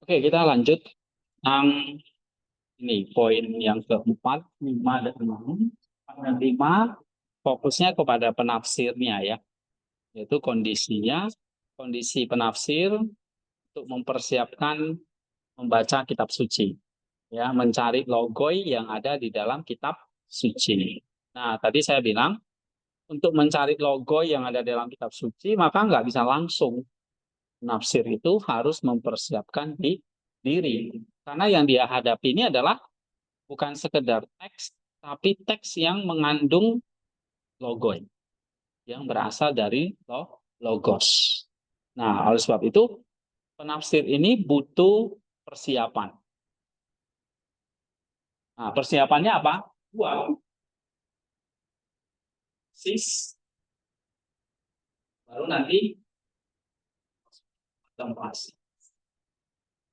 Oke, kita lanjut tentang ini poin yang keempat, 5 dan 6. 4 dan 5 fokusnya kepada penafsirnya ya, yaitu kondisi penafsir untuk mempersiapkan membaca kitab suci, ya, mencari logoi yang ada di dalam kitab suci. Nah, tadi saya bilang untuk mencari logoi yang ada dalam kitab suci, maka nggak bisa langsung. Nafsir itu harus mempersiapkan diri. Karena yang dia hadapi ini adalah bukan sekedar teks, tapi teks yang mengandung logoi, yang berasal dari logos. Nah, oleh sebab itu, penafsir ini butuh persiapan. Nah, persiapannya apa? Dua, sis, baru nanti kontemplasi.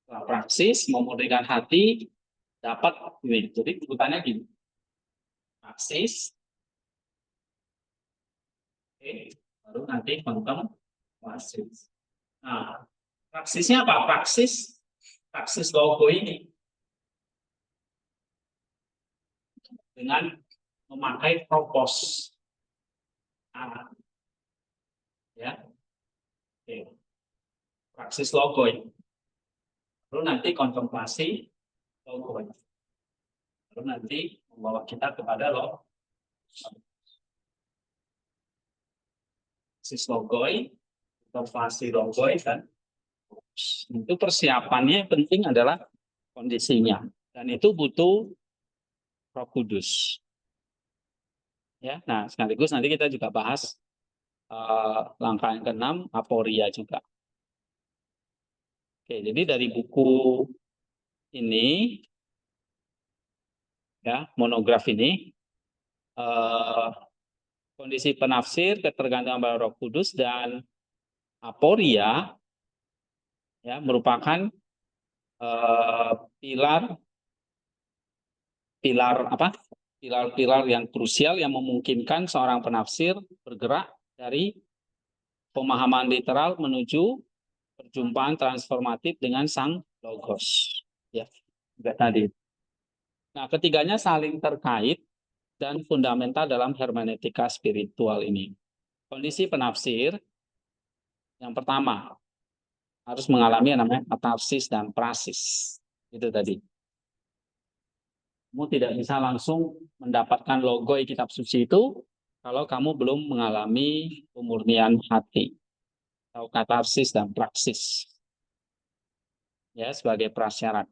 Setelah praksis, memurnikan hati, dapat ini. Jadi sebutannya gini, praksis, oke, baru nanti kontemplasi. Nah, praksisnya apa? Praksis logo ini dengan memakai propos. Nah, ya, oke. Praksis logo ini. Lalu nanti kontemplasi logo ini. Lalu nanti membawa kita kepada praksis logo ini, kontemplasi logo ini, dan itu persiapannya yang penting adalah kondisinya. Dan itu butuh Roh Kudus. Ya, nah sekaligus nanti kita juga bahas langkah yang keenam, aporia juga. Oke, jadi dari buku ini, ya, monograf ini, kondisi penafsir, ketergantungan pada Roh Kudus, dan aporia, ya, merupakan pilar pilar apa? Pilar-pilar yang krusial yang memungkinkan seorang penafsir bergerak dari pemahaman literal menuju perjumpaan transformatif dengan sang logos. Ya, juga tadi. Nah, ketiganya saling terkait dan fundamental dalam hermeneutika spiritual ini. Kondisi penafsir yang pertama harus mengalami yang namanya katarsis dan prasis. Itu tadi. Kamu tidak bisa langsung mendapatkan logo kitab suci itu kalau kamu belum mengalami pemurnian hati atau katarsis dan praksis, ya, sebagai prasyarat.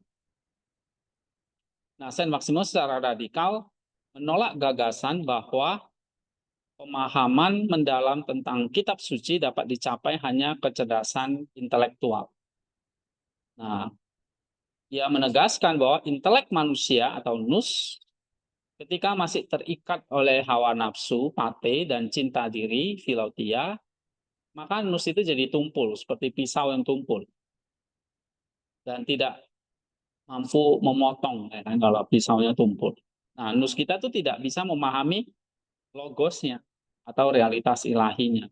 Nah, Saint Maximus secara radikal menolak gagasan bahwa pemahaman mendalam tentang kitab suci dapat dicapai hanya kecerdasan intelektual. Nah, ia menegaskan bahwa intelek manusia atau nous ketika masih terikat oleh hawa nafsu, pate, dan cinta diri, filotia, maka nous itu jadi tumpul, seperti pisau yang tumpul. Dan tidak mampu memotong, ya kan, kalau pisaunya tumpul. Nah, nous kita tuh tidak bisa memahami logosnya atau realitas ilahinya.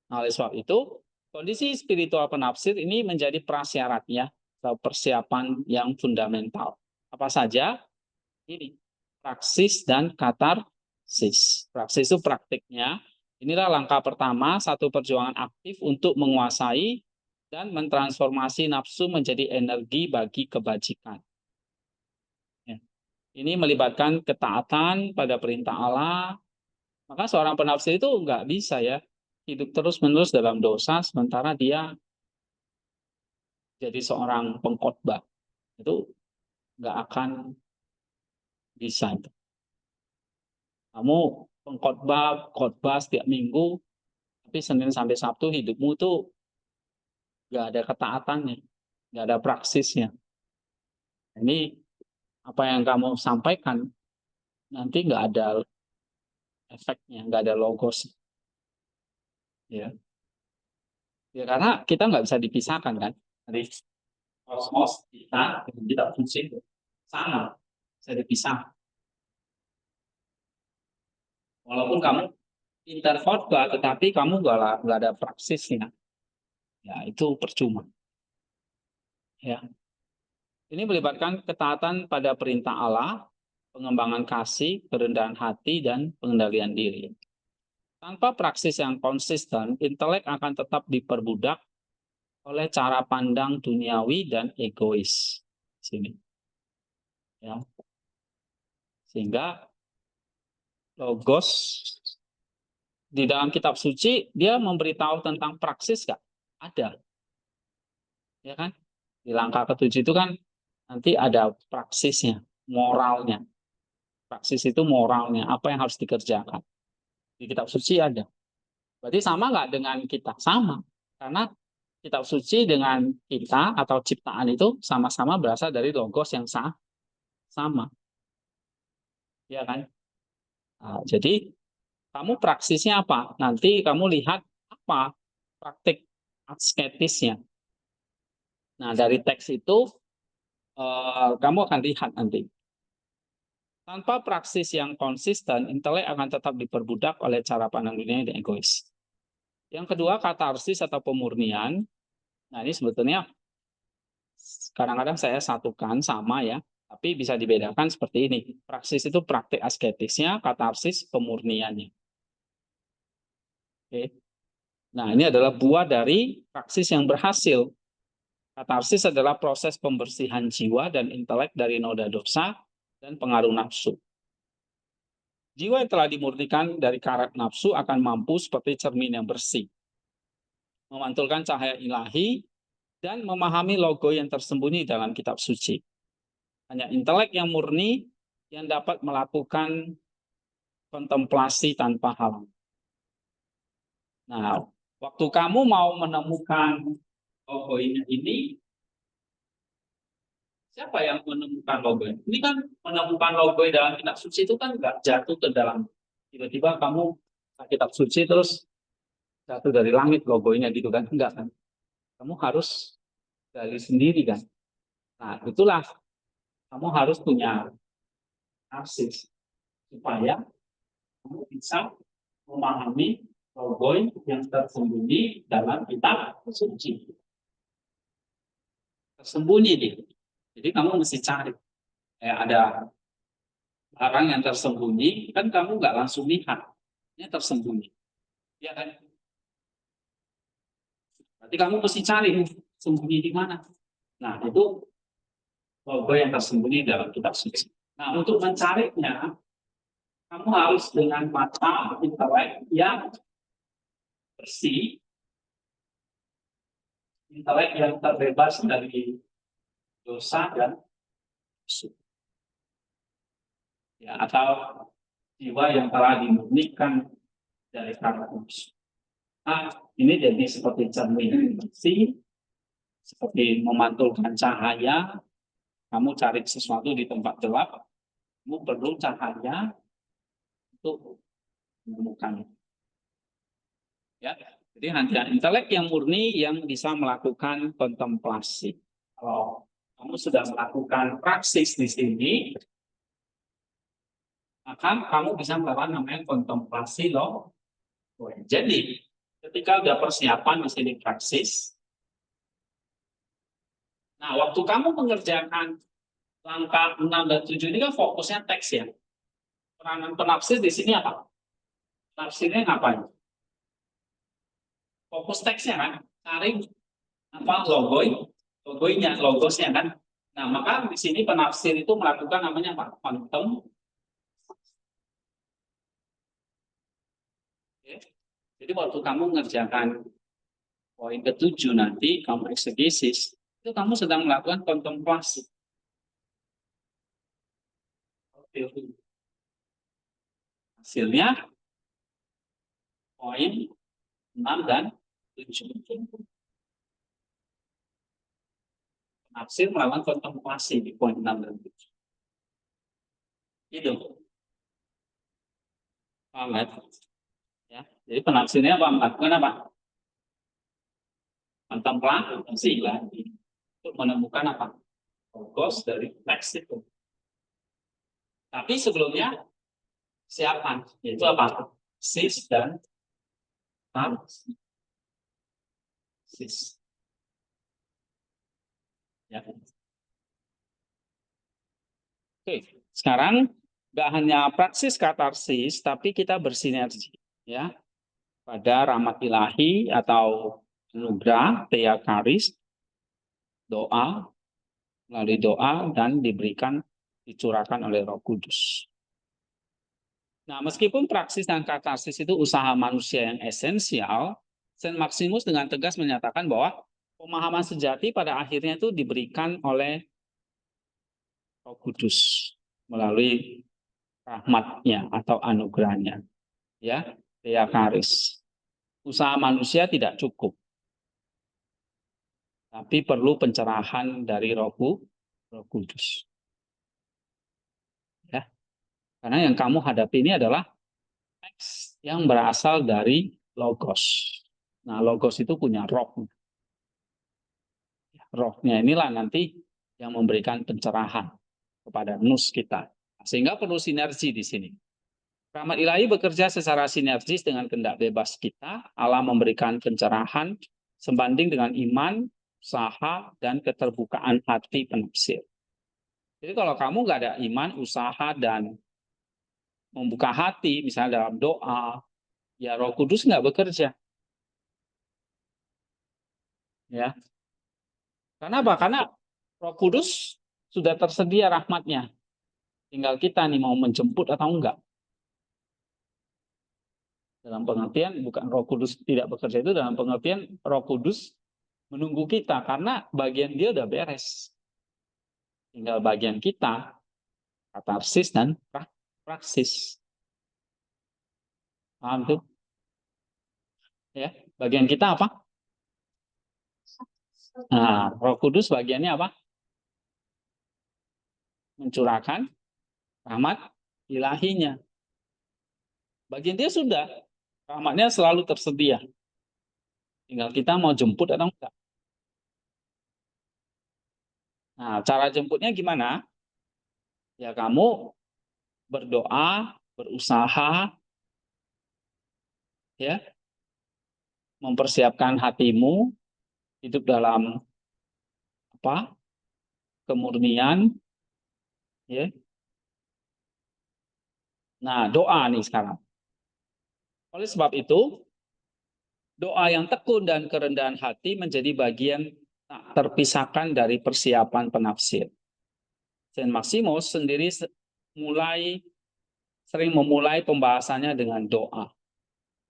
Nah, oleh sebab itu, kondisi spiritual penafsir ini menjadi prasyaratnya atau persiapan yang fundamental. Apa saja? Ini, praksis dan katarsis. Praksis itu praktiknya. Inilah langkah pertama, satu perjuangan aktif untuk menguasai dan mentransformasi nafsu menjadi energi bagi kebajikan. Ya. Ini melibatkan ketaatan pada perintah Allah. Maka seorang penafsir itu nggak bisa ya hidup terus-menerus dalam dosa sementara dia jadi seorang pengkhotbah. Itu nggak akan bisa. Kamu pengkhotbah, khotbah setiap minggu, tapi Senin sampai Sabtu hidupmu tuh nggak ada ketaatannya, nggak ada praksisnya. Ini apa yang kamu sampaikan nanti nggak ada efeknya, nggak ada logos. Ya, ya karena kita nggak bisa dipisahkan kan dari kosmos kita dengan kita fungsi itu sama, bisa dipisah. Walaupun kamu pintar khotbah, tetapi kamu nggak ada praksisnya, ya itu percuma. Ya. Ini melibatkan ketaatan pada perintah Allah, pengembangan kasih, kerendahan hati, dan pengendalian diri. Tanpa praksis yang konsisten, intelek akan tetap diperbudak oleh cara pandang duniawi dan egois. Sini. Ya. Sehingga logos di dalam kitab suci dia memberitahu tentang praksis nggak? Ada. Ya kan? Di langkah ketujuh itu kan nanti ada praksisnya, moralnya. Praksis itu moralnya, apa yang harus dikerjakan. Di kitab suci ada. Berarti sama nggak dengan kita? Sama. Karena kitab suci dengan kita atau ciptaan itu sama-sama berasal dari logos yang sama. Ya kan? Nah, jadi kamu praksisnya apa? Nanti kamu lihat apa praktik asketisnya. Nah, dari teks itu kamu akan lihat nanti. Tanpa praksis yang konsisten, intelek akan tetap diperbudak oleh cara pandang dunia dan egois. Yang kedua, katarsis atau pemurnian. Nah, ini sebetulnya kadang-kadang saya satukan sama ya, tapi bisa dibedakan seperti ini. Praksis itu praktik asketisnya, katarsis pemurniannya. Oke. Nah, ini adalah buah dari praksis yang berhasil. Katarsis adalah proses pembersihan jiwa dan intelek dari noda dosa dan pengaruh nafsu. Jiwa yang telah dimurnikan dari karat nafsu akan mampu seperti cermin yang bersih, memantulkan cahaya ilahi, dan memahami logo yang tersembunyi dalam kitab suci. Hanya intelek yang murni yang dapat melakukan kontemplasi tanpa halang. Nah, waktu kamu mau menemukan logo ini, siapa yang menemukan logo ini? Ini kan menemukan logo dalam kitab suci itu kan nggak jatuh ke dalam. Tiba-tiba kamu kitab suci terus jatuh dari langit logonya gitu kan? Enggak kan? Kamu harus gali sendiri kan? Nah, itulah kamu harus punya akses supaya kamu bisa memahami logo yang tersembunyi dalam kitab suci. Tersembunyi nih. Jadi kamu mesti cari. Ada barang yang tersembunyi, kan kamu nggak langsung lihat. Ini tersembunyi. Ya kan? Berarti kamu mesti cari sembunyi di mana. Nah, itu logo yang tersembunyi dalam kitab suci. Nah, untuk mencarinya, kamu harus dengan mata intelek yang bersih, intelek yang terbebas dari dosa dan musuh. Ya, atau jiwa yang telah dimurnikan dari karat nafsu. Nah, ini jadi seperti cermin bersih, seperti memantulkan cahaya. Kamu cari sesuatu di tempat gelap, kamu perlu cahaya untuk menemukannya. Ya, jadi nanti intelek yang murni yang bisa melakukan kontemplasi. Kalau kamu sudah melakukan praksis di sini, maka kamu bisa melakukan namanya kontemplasi loh. Jadi, ketika udah persiapan di sini praksis, nah waktu kamu mengerjakan langkah 6 dan 7 ini kan fokusnya teks ya. Peranan penafsir di sini apa? Tafsirnya ngapain? Fokus teksnya kan, cari apa logosnya kan. Nah, maka di sini penafsir itu melakukan namanya apa? Kontem. Jadi waktu kamu mengerjakan poin ke-7 nanti, kamu eksegesis, itu kamu sedang melakukan kontemplasi. Hasilnya poin 6 dan 7. Penafsir melakukan kontemplasi di poin 6 dan 7. Itu. Paham ya? Jadi penafsirnya apa? Melakukan apa? Kontemplasi lagi. Untuk menemukan apa? Logos dari teks itu. Tapi sebelumnya siapan, yaitu apa? Sis dan tarsis. Ya. Oke, sekarang nggak hanya praksis katarsis, tapi kita bersinergi, ya, pada rahmat ilahi atau anugerah, tea karis, doa, melalui doa dan diberikan, dicurahkan oleh Roh Kudus. Nah, meskipun praksis dan katarsis itu usaha manusia yang esensial, Saint Maximus dengan tegas menyatakan bahwa pemahaman sejati pada akhirnya itu diberikan oleh Roh Kudus melalui rahmatnya atau anugerahnya, ya, tea karis. Usaha manusia tidak cukup, tapi perlu pencerahan dari Roh Kudus, ya. Karena yang kamu hadapi ini adalah teks yang berasal dari logos. Nah, logos itu punya roh. Rohnya inilah nanti yang memberikan pencerahan kepada nus kita. Sehingga perlu sinergi di sini. Rahmat ilahi bekerja secara sinergis dengan kehendak bebas kita. Allah memberikan pencerahan sebanding dengan iman, usaha, dan keterbukaan hati penafsir. Jadi kalau kamu nggak ada iman, usaha, dan membuka hati, misalnya dalam doa, ya Roh Kudus nggak bekerja. Ya, karena apa? Karena Roh Kudus sudah tersedia rahmatnya. Tinggal kita nih mau menjemput atau enggak. Dalam pengertian bukan Roh Kudus tidak bekerja, itu dalam pengertian Roh Kudus menunggu kita karena bagian dia udah beres. Tinggal bagian kita, katarsis dan praksis. Paham tuh? Ya, bagian kita apa? Nah, Roh Kudus bagiannya apa? Mencurahkan rahmat ilahinya. Bagian dia sudah, rahmatnya selalu tersedia. Tinggal kita mau jemput atau enggak. Nah, cara jemputnya gimana? Ya kamu berdoa, berusaha, ya, mempersiapkan hatimu hidup dalam apa? Kemurnian, ya. Nah, doa nih sekarang. Oleh sebab itu, doa yang tekun dan kerendahan hati menjadi bagian tak terpisahkan dari persiapan penafsir. Saint Maximus sendiri sering memulai pembahasannya dengan doa,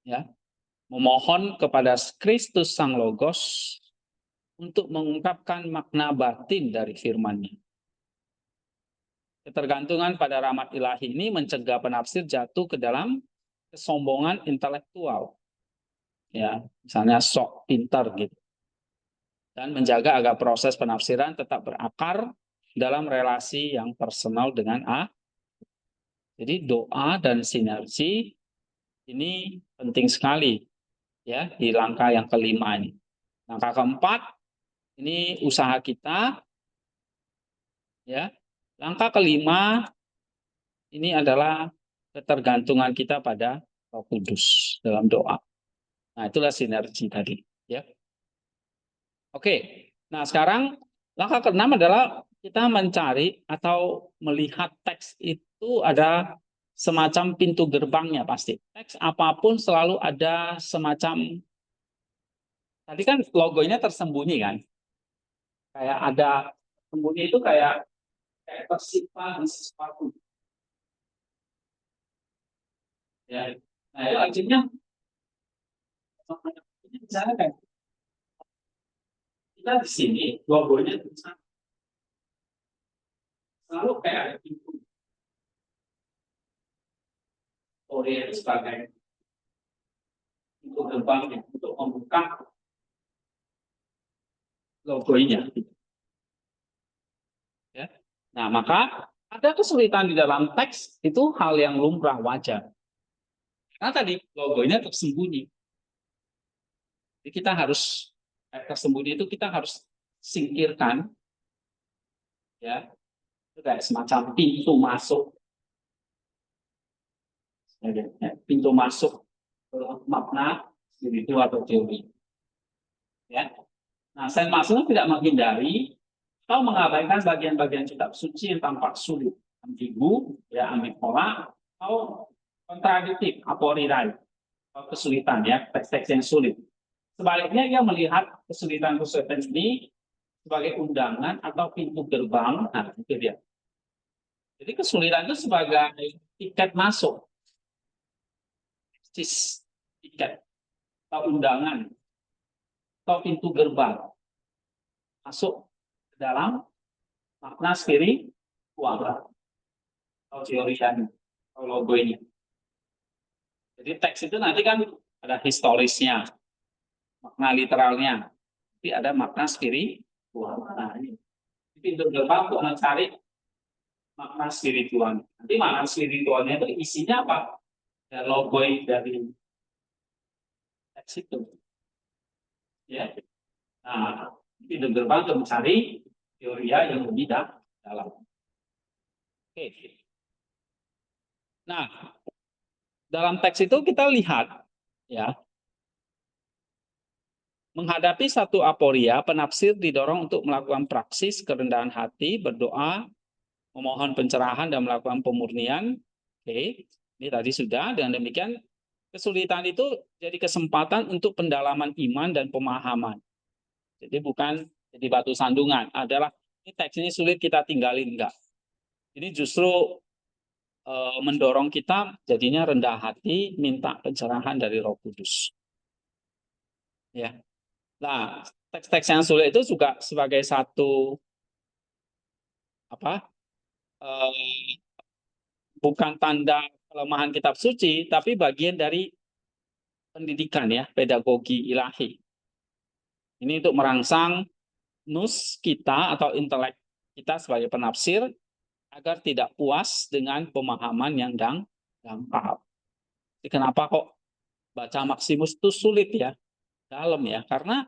ya, memohon kepada Kristus Sang Logos untuk mengungkapkan makna batin dari firman-Nya. Ketergantungan pada rahmat ilahi ini mencegah penafsir jatuh ke dalam kesombongan intelektual, ya, misalnya sok pintar gitu, dan menjaga agar proses penafsiran tetap berakar dalam relasi yang personal dengan A. Jadi doa dan sinergi ini penting sekali, ya, di langkah yang kelima ini. Langkah keempat ini usaha kita, ya. Langkah kelima ini adalah ketergantungan kita pada Roh Kudus dalam doa. Nah, itulah sinergi tadi, ya. Oke. Nah, sekarang langkah keenam adalah kita mencari atau melihat teks itu ada semacam pintu gerbangnya pasti. Teks apapun selalu ada semacam, tadi kan logonya tersembunyi kan. Kayak ada sembunyi itu kayak tersimpan di sesuatu. Ya. Nah, itu artinya misalnya kayak kita di sini logonya selalu kayak ada pintu Orient sebagai pintu gerbang untuk membuka logonya. Ya. Nah, maka ada kesulitan di dalam teks itu hal yang lumrah wajar. Karena tadi logonya tersembunyi. Jadi kita harus tersembunyi itu kita harus singkirkan, ya, itu kayak semacam pintu masuk, ya, pintu masuk ke makna spiritual atau teori. Ya. Nah, Saint Maximus tidak menghindari atau mengabaikan bagian-bagian kitab suci yang tampak sulit, ambigu, ya ambipola, atau kontradiktif, aporirai, atau kesulitan ya, teks-teks yang sulit. Sebaliknya ia melihat kesulitan-kesulitan ini sebagai undangan atau pintu gerbang. Nah, itu dia. Jadi kesulitan itu sebagai tiket masuk, tiket atau undangan atau pintu gerbang masuk ke dalam makna spiritual atau teorianya atau logonya. Jadi teks itu nanti kan ada historisnya, makna literalnya, tapi ada makna spiritual. Nah, ini pintu gerbang untuk mencari makna spiritual. Nanti makna spiritualnya itu isinya apa? Ya, logo dari teks itu. Ya. Nah, pintu gerbang untuk mencari teori yang lebih dalam. Oke. Nah, dalam teks itu kita lihat ya, menghadapi satu aporia, penafsir didorong untuk melakukan praksis kerendahan hati, berdoa, memohon pencerahan dan melakukan pemurnian. Oke, ini tadi sudah. Dengan demikian, kesulitan itu jadi kesempatan untuk pendalaman iman dan pemahaman. Jadi bukan jadi batu sandungan. Adalah ini teks ini sulit kita tinggalin enggak. Ini justru mendorong kita jadinya rendah hati, minta pencerahan dari Roh Kudus. Ya. Nah, teks-teks yang sulit itu juga sebagai satu apa? Bukan tanda kelemahan kitab suci, tapi bagian dari pendidikan ya, pedagogi ilahi. Ini untuk merangsang nus kita atau intelek kita sebagai penafsir agar tidak puas dengan pemahaman yang dangkal. Kenapa kok baca Maximus itu sulit ya, dalam ya? Karena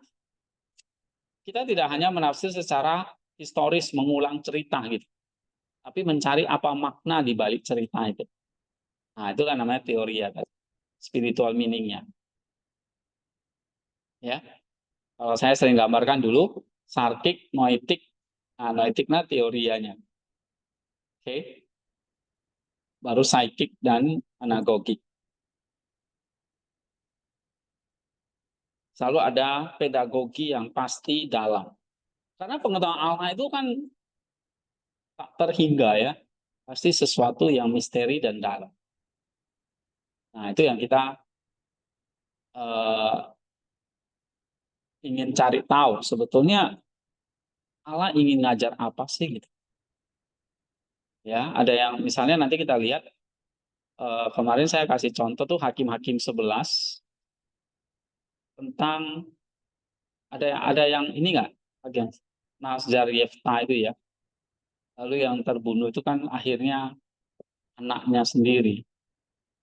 kita tidak hanya menafsir secara historis mengulang cerita gitu, tapi mencari apa makna di balik cerita itu. Nah, itu kan namanya teori ya, spiritual meaning-nya. Ya, kalau saya sering gambarkan dulu sarkik, noetik, nah noetiknya teorianya. Oke, baru psychic dan anagogik. Selalu ada pedagogi yang pasti dalam. Karena pengetahuan Allah itu kan tak terhingga ya, pasti sesuatu yang misteri dan dalam. Nah, itu yang kita ingin cari tahu. Sebetulnya Allah ingin ngajar apa sih gitu. Ya, ada yang misalnya nanti kita lihat kemarin saya kasih contoh tuh Hakim-Hakim 11 tentang ada yang ini nggak? Bagian Nasjar Yefta itu ya. Lalu yang terbunuh itu kan akhirnya anaknya sendiri.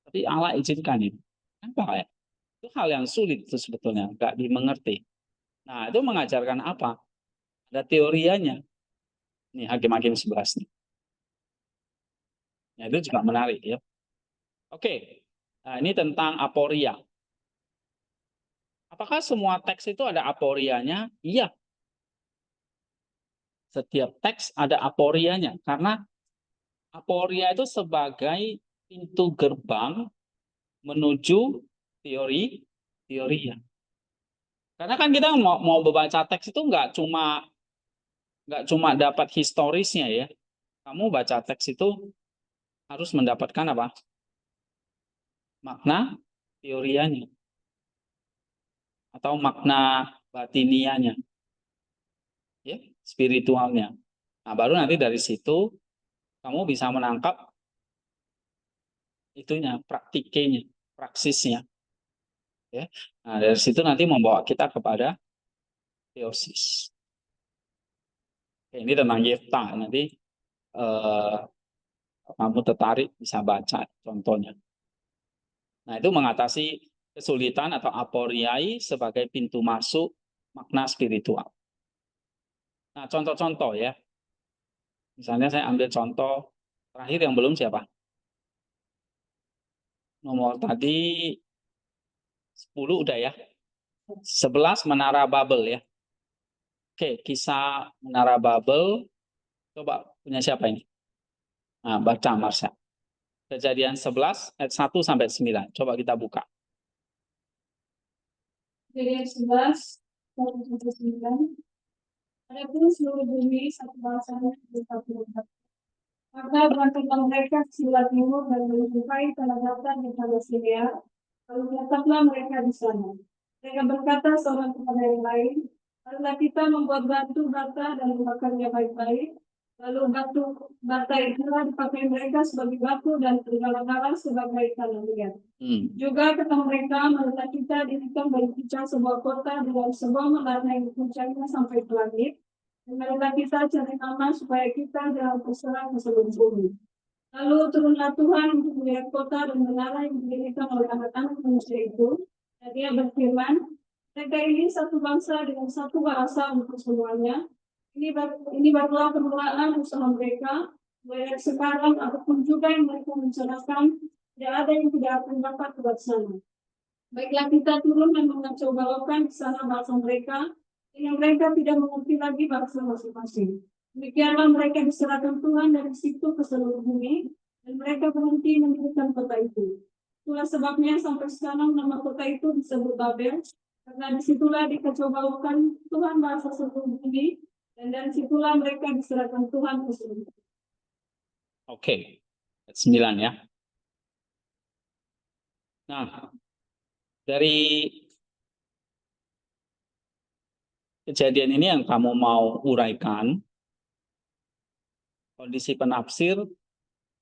Tapi Allah izinkan itu. Kenapa ya? Itu hal yang sulit itu sebetulnya, nggak dimengerti. Nah, itu mengajarkan apa? Ada teorianya. Nih, Hakim-Hakim 11 nih. Nah, itu juga menarik ya. Oke, nah, ini tentang aporia. Apakah semua teks itu ada aporianya? Iya. Setiap teks ada aporianya. Karena aporia itu sebagai pintu gerbang menuju teori ya. Karena kan kita mau membaca teks itu nggak cuma dapat historisnya ya. Kamu baca teks itu harus mendapatkan apa? Makna teorianya atau makna batinianya, ya, spiritualnya. Nah, baru nanti dari situ kamu bisa menangkap itunya, praktiknya, praksisnya, ya. Nah, dari situ nanti membawa kita kepada teosis. Ini tentang Yefta, nanti eh, kamu tertarik bisa baca contohnya. Nah, itu mengatasi kesulitan atau aporiai sebagai pintu masuk makna spiritual. Nah, contoh-contoh ya. Misalnya saya ambil contoh terakhir yang belum siapa? Nomor tadi 10 udah ya. 11 Menara Babel ya. Oke, kisah Menara Babel. Coba punya siapa ini? Nah, baca Marsha. Kejadian 11 ayat 1 sampai 9. Coba kita buka. Kejadian 11 1 sampai 9. Adapun seluruh bumi satu bangsanya bersatu. Maka berangkatlah mereka ke sebelah timur dan menjumpai tanah datar di Palestina. Lalu tetaplah mereka di sana. Mereka berkata seorang kepada yang lain, marilah kita membuat batu bata dan membakarnya baik-baik. Lalu batu bata itulah dipakai mereka sebagai batu dan segala-gala sebagai tanah liat. Juga kata mereka, marilah kita dirikan bagi kita sebuah kota dengan sebuah menara yang puncaknya sampai ke langit. Dan marilah kita cari nama supaya kita jangan terserah ke seluruh bumi. Lalu turunlah Tuhan untuk melihat kota dan menara yang didirikan oleh anak-anak manusia itu. Dan dia berfirman, mereka ini satu bangsa dengan satu bahasa untuk semuanya. Ini barulah permulaan usaha mereka. Baik sekarang ataupun juga yang mereka rencanakan, tidak ada yang tidak akan dapat buat sana. Baiklah kita turun dan mengacau balaukan di sana bahasa mereka, yang mereka tidak mengerti lagi bahasa masing-masing. Demikianlah mereka diserahkan Tuhan dari situ ke seluruh bumi, dan mereka berhenti mendirikan kota itu. Itulah sebabnya sampai sekarang nama kota itu disebut Babel, karena disitulah dikacau balaukan Tuhan bahasa seluruh bumi, dan dari situlah mereka diserahkan Tuhan ke seluruh bumi. Oke, 9 ya. Nah, dari kejadian ini yang kamu mau uraikan, kondisi penafsir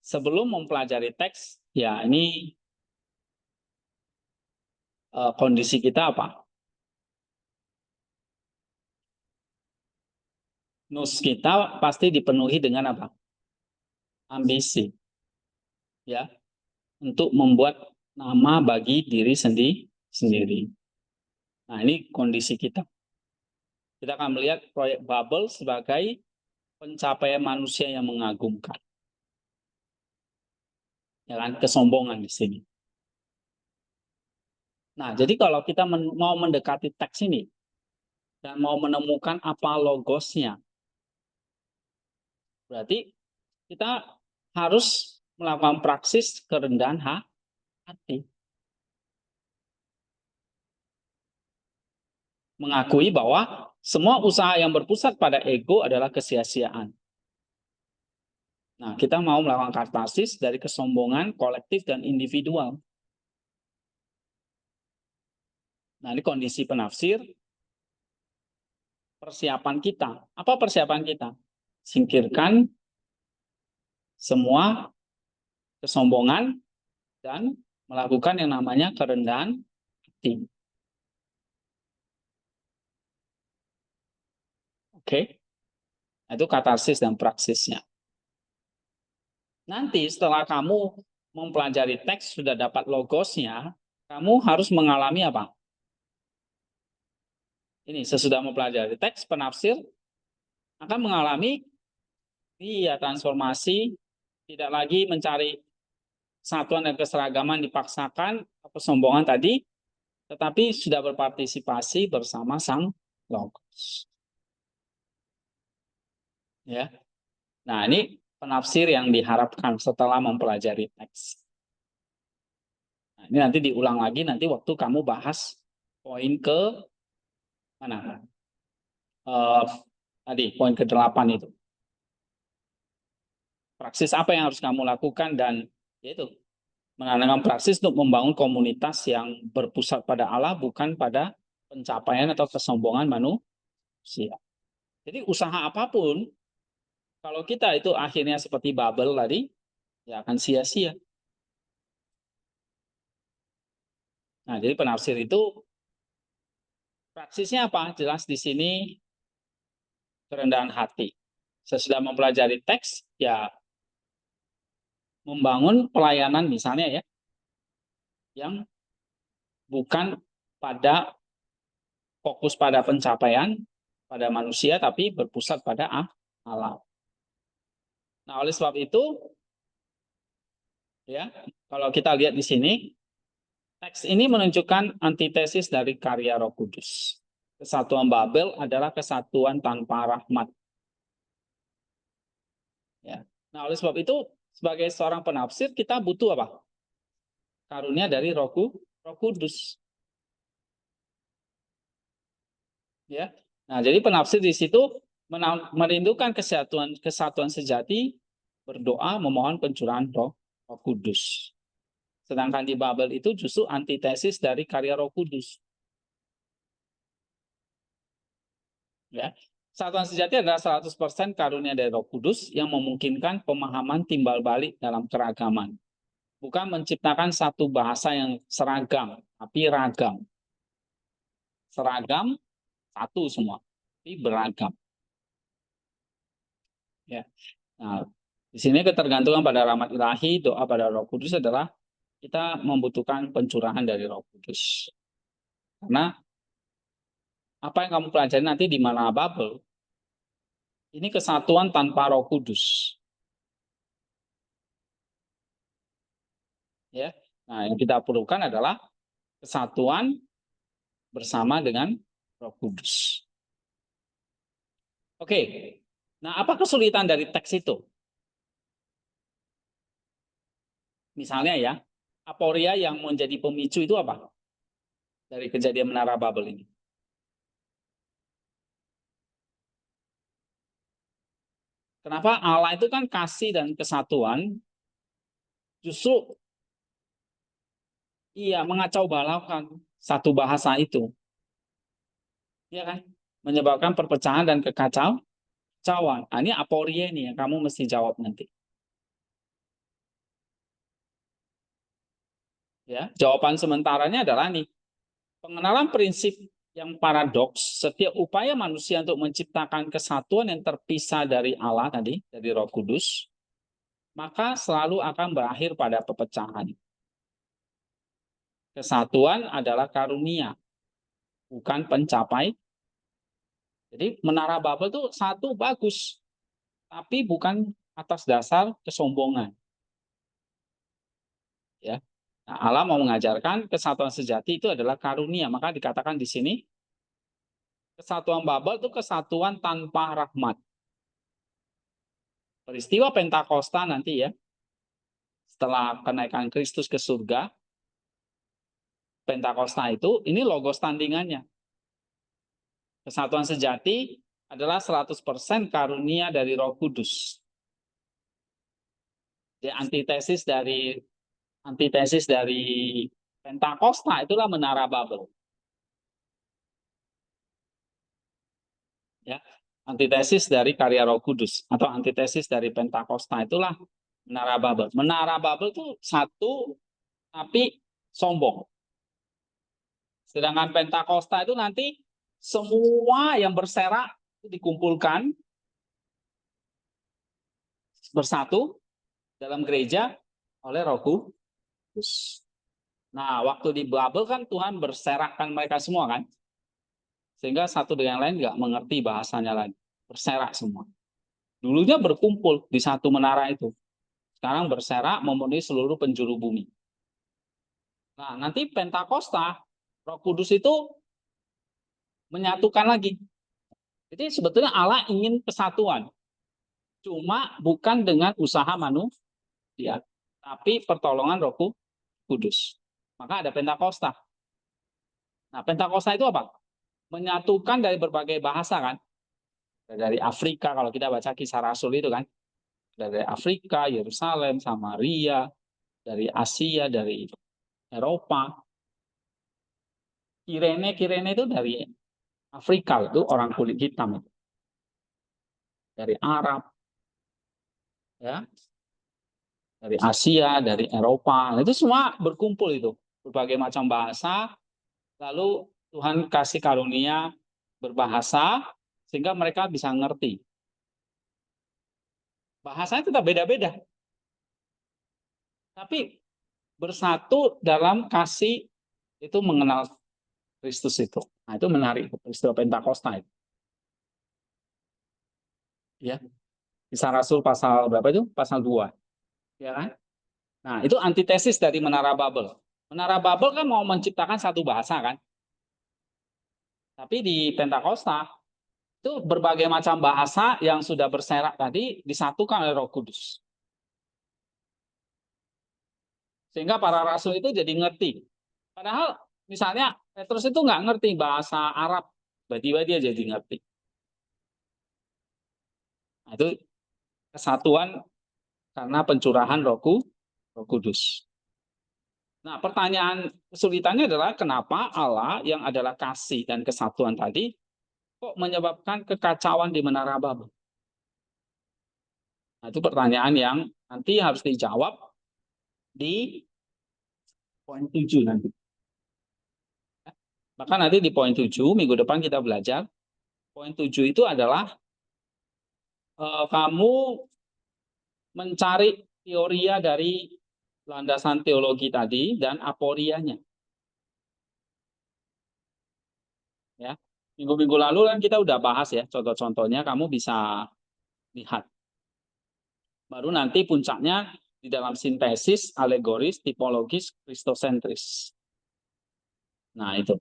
sebelum mempelajari teks, ya ini kondisi kita apa? Nus kita pasti dipenuhi dengan apa? Ambisi, ya, untuk membuat nama bagi diri sendiri. Nah, ini kondisi kita. Kita akan melihat proyek Babel sebagai pencapaian manusia yang mengagumkan. Ya kan, kesombongan di sini. Nah, jadi kalau kita mau mendekati teks ini dan mau menemukan apa logosnya, berarti kita harus melakukan praksis kerendahan hati. Mengakui bahwa semua usaha yang berpusat pada ego adalah kesia-siaan. Nah, kita mau melakukan katarsis dari kesombongan kolektif dan individual. Nah, ini kondisi penafsir, persiapan kita. Apa persiapan kita? Singkirkan semua kesombongan dan melakukan yang namanya kerendahan hati. Oke? Itu katarsis dan praksisnya. Nanti setelah kamu mempelajari teks, sudah dapat logosnya, kamu harus mengalami apa? Ini sesudah mempelajari teks, penafsir akan mengalami transformasi, tidak lagi mencari satuan dan keseragaman dipaksakan, kesombongan tadi, tetapi sudah berpartisipasi bersama sang logos. Ya. Nah, ini penafsir yang diharapkan setelah mempelajari teks. Nah, ini nanti diulang lagi nanti waktu kamu bahas poin ke mana? Tadi poin ke-8 itu. Praksis apa yang harus kamu lakukan dan yaitu menanamkan praksis untuk membangun komunitas yang berpusat pada Allah bukan pada pencapaian atau kesombongan manusia. Jadi usaha apapun kalau kita itu akhirnya seperti Babel tadi ya akan sia-sia. Nah, jadi penafsir itu praksisnya apa? Jelas di sini kerendahan hati. Sesudah mempelajari teks, ya membangun pelayanan misalnya ya, yang bukan pada fokus pada pencapaian pada manusia, tapi berpusat pada Allah. Nah, oleh sebab itu, ya kalau kita lihat di sini, teks ini menunjukkan antitesis dari karya Roh Kudus. Kesatuan Babel adalah kesatuan tanpa rahmat. Ya. Nah, oleh sebab itu, sebagai seorang penafsir, kita butuh apa? Karunia dari Roh Kudus. Ya. Nah, jadi penafsir di situ merindukan kesatuan sejati, berdoa memohon pencurahan Roh Kudus. Sedangkan di Babel itu justru antitesis dari karya Roh Kudus. Ya. Kesatuan sejati adalah 100% karunia dari Roh Kudus yang memungkinkan pemahaman timbal balik dalam keragaman. Bukan menciptakan satu bahasa yang seragam, tapi ragam. Seragam, satu semua, tapi beragam. Ya. Nah, di sini ketergantungan pada rahmat ilahi, doa pada Roh Kudus adalah kita membutuhkan pencurahan dari Roh Kudus. Karena apa yang kamu pelajari nanti di mana Babel, ini kesatuan tanpa Roh Kudus. Ya. Nah, yang kita perlukan adalah kesatuan bersama dengan Roh Kudus. Oke. Nah, apa kesulitan dari teks itu? Misalnya ya, aporia yang menjadi pemicu itu apa? Dari kejadian Menara Babel ini. Kenapa Allah itu kan kasih dan kesatuan, justru iya mengacau balaukan satu bahasa itu. Iya kan? Menyebabkan perpecahan dan kekacauan. Nah, ini aporia nih yang kamu mesti jawab nanti. Ya, jawaban sementaranya adalah nih, pengenalan prinsip yang paradoks, setiap upaya manusia untuk menciptakan kesatuan yang terpisah dari Allah tadi, dari Roh Kudus, maka selalu akan berakhir pada perpecahan. Kesatuan adalah karunia, bukan pencapai. Jadi Menara Babel itu satu bagus, tapi bukan atas dasar kesombongan. Ya. Nah, Allah mau mengajarkan kesatuan sejati itu adalah karunia, maka dikatakan di sini kesatuan Babel itu kesatuan tanpa rahmat. Peristiwa Pentakosta nanti ya, setelah kenaikan Kristus ke surga, Pentakosta itu, ini logos tandingannya. Kesatuan sejati adalah 100% karunia dari Roh Kudus. Jadi antitesis dari Pentakosta itulah Menara Babel. Ya, antitesis dari karya Roh Kudus atau antitesis dari Pentakosta itulah Menara Babel. Menara Babel itu satu tapi sombong. Sedangkan Pentakosta itu nanti semua yang berserak dikumpulkan bersatu dalam gereja oleh Roh Kudus. Nah, waktu di Babel kan Tuhan berserakkan mereka semua kan, sehingga satu dengan yang lain nggak mengerti bahasanya lagi, berserak semua. Dulunya berkumpul di satu menara itu, sekarang berserak memenuhi seluruh penjuru bumi. Nah, nanti Pentakosta, Roh Kudus itu menyatukan lagi. Jadi sebetulnya Allah ingin kesatuan, cuma bukan dengan usaha manusia, tapi pertolongan Roh Kudus. Maka ada Pentakosta. Nah, Pentakosta itu apa? Menyatukan dari berbagai bahasa kan. Dari Afrika, kalau kita baca Kisah Rasul itu kan. Dari Afrika, Yerusalem, Samaria, dari Asia, dari Eropa. Kirene itu dari Afrika, itu orang kulit hitam itu. Dari Arab, ya, dari Asia, dari Eropa. Itu semua berkumpul itu, berbagai macam bahasa. Lalu Tuhan kasih karunia berbahasa sehingga mereka bisa ngerti. Bahasanya tetap beda-beda, tapi bersatu dalam kasih itu mengenal Kristus itu. Nah, itu menarik peristiwa Pentakosta itu. Ya. Kisah Rasul pasal berapa itu? Pasal 2. Ya kan? Nah, itu antitesis dari Menara Babel. Menara Babel kan mau menciptakan satu bahasa kan? Tapi di Pentakosta itu berbagai macam bahasa yang sudah berserak tadi disatukan oleh Roh Kudus. Sehingga para rasul itu jadi ngerti. Padahal misalnya Petrus itu nggak ngerti bahasa Arab, tiba-tiba dia jadi ngerti. Nah, itu kesatuan karena pencurahan Roh Kudus. Nah, pertanyaan kesulitannya adalah kenapa Allah yang adalah kasih dan kesatuan tadi kok menyebabkan kekacauan di Menara Babel? Nah, itu pertanyaan yang nanti harus dijawab di poin 7 nanti. Maka nanti di poin 7 minggu depan kita belajar. Poin 7 itu adalah kamu mencari teoria dari landasan teologi tadi dan aporianya. Ya, minggu-minggu lalu kan kita udah bahas ya contoh-contohnya, kamu bisa lihat. Baru nanti puncaknya di dalam sintesis, alegoris, tipologis, kristosentris. Nah itu.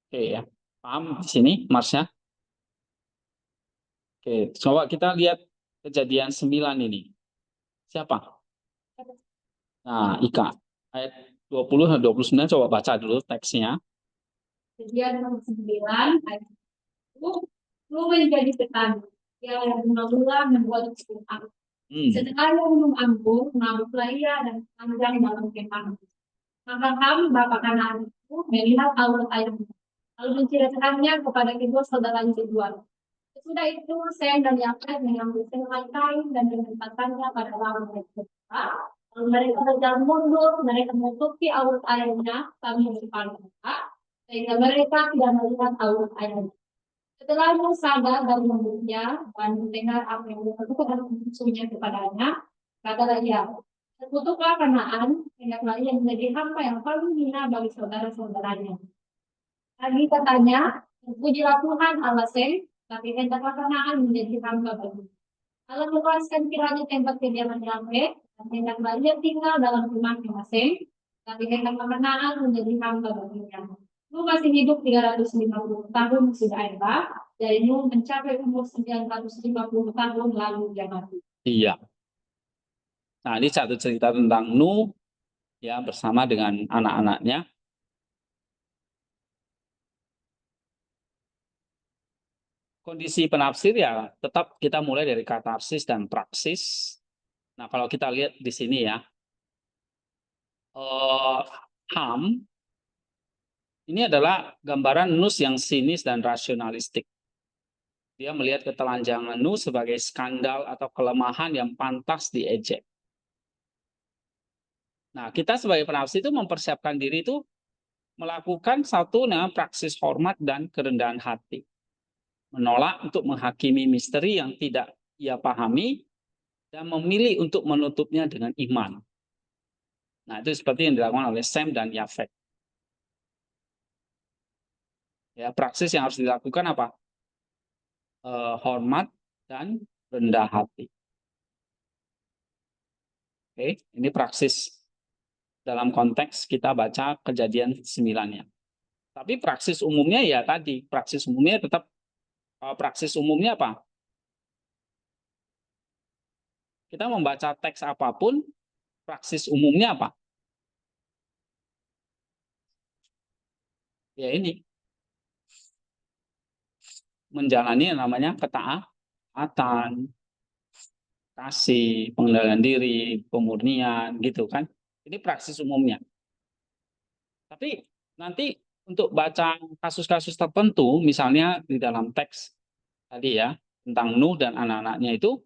Oke ya, paham di sini Marsnya? Oke, coba kita lihat kejadian 9 ini. Siapa? Nah, Ika. Ayat 20 dan 29 coba baca dulu teksnya. Kejadian 9 ayat 1. Lu menjadi petani yang mula-mula membuat kesulitan. Setelah ia minum anggur, mabuklah ia dan panjang dalam kemah. Maka Ham, bapa kanan itu, melihat aurat ayahnya, lalu menceritakannya kepada kedua saudaranya kedua. Sesudah itu, Sem dan Yafet mengambil sehelai kain dan menempatkannya pada lawan mereka. Lalu mereka berjalan mundur, mereka menutupi aurat ayahnya sambil berpaling muka, sehingga mereka tidak melihat aurat ayahnya. Setelah ia sadar dari mulutnya dan mendengar apa yang dilakukan musuhnya kepadanya, katalah ia, terkutuklah Kanaan, hendaklah ia menjadi hamba yang paling hina bagi saudara-saudaranya. Lagi katanya, terpujilah Tuhan Allah Sem, tapi hendaklah Kanaan menjadi hamba bagi. Allah meluaskan kiranya tempat kediaman Yahweh, dan hendaklah ia tinggal dalam rumah Sem, tapi hendaklah Kanaan menjadi hamba baginya. Nuh masih hidup 350 tahun sudah Eva, dari Nuh mencapai umur 950 tahun lalu dia mati. Iya. Nah, ini satu cerita tentang Nuh ya bersama dengan anak-anaknya. Kondisi penafsir ya tetap kita mulai dari katarsis dan praksis. Nah, kalau kita lihat di sini ya, Ham ini adalah gambaran Nus yang sinis dan rasionalistik. Dia melihat ketelanjangan Nuh sebagai skandal atau kelemahan yang pantas diejek. Nah, kita sebagai penafsir itu mempersiapkan diri itu melakukan satu praksis hormat dan kerendahan hati. Menolak untuk menghakimi misteri yang tidak ia pahami dan memilih untuk menutupnya dengan iman. Nah, itu seperti yang dilakukan oleh Sem dan Yafet. Ya, praksis yang harus dilakukan apa? Hormat dan rendah hati. Oke, ini praksis dalam konteks kita baca kejadian 9-nya. Tapi praksis umumnya ya tadi, praksis umumnya tetap praksis umumnya apa? Kita membaca teks apapun, praksis umumnya apa? Ya ini, menjalani yang namanya ketaatan, kasih, pengendalian diri, pemurnian, gitu kan. Ini praksis umumnya. Tapi nanti untuk baca kasus-kasus tertentu, misalnya di dalam teks tadi ya, tentang Nuh dan anak-anaknya itu,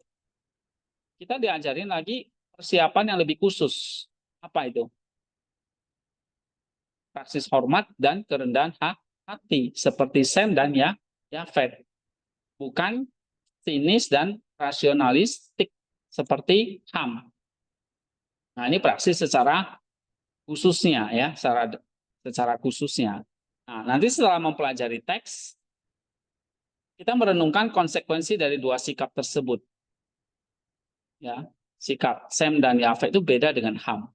kita diajarin lagi persiapan yang lebih khusus. Apa itu? Praksis hormat dan kerendahan hati, seperti Sem dan Yafet. Bukan sinis dan rasionalistik seperti Ham. Nah, ini praksis secara khususnya ya, secara khususnya. Nah, nanti setelah mempelajari teks, kita merenungkan konsekuensi dari dua sikap tersebut. Ya, sikap Sem dan Yafet itu beda dengan Ham.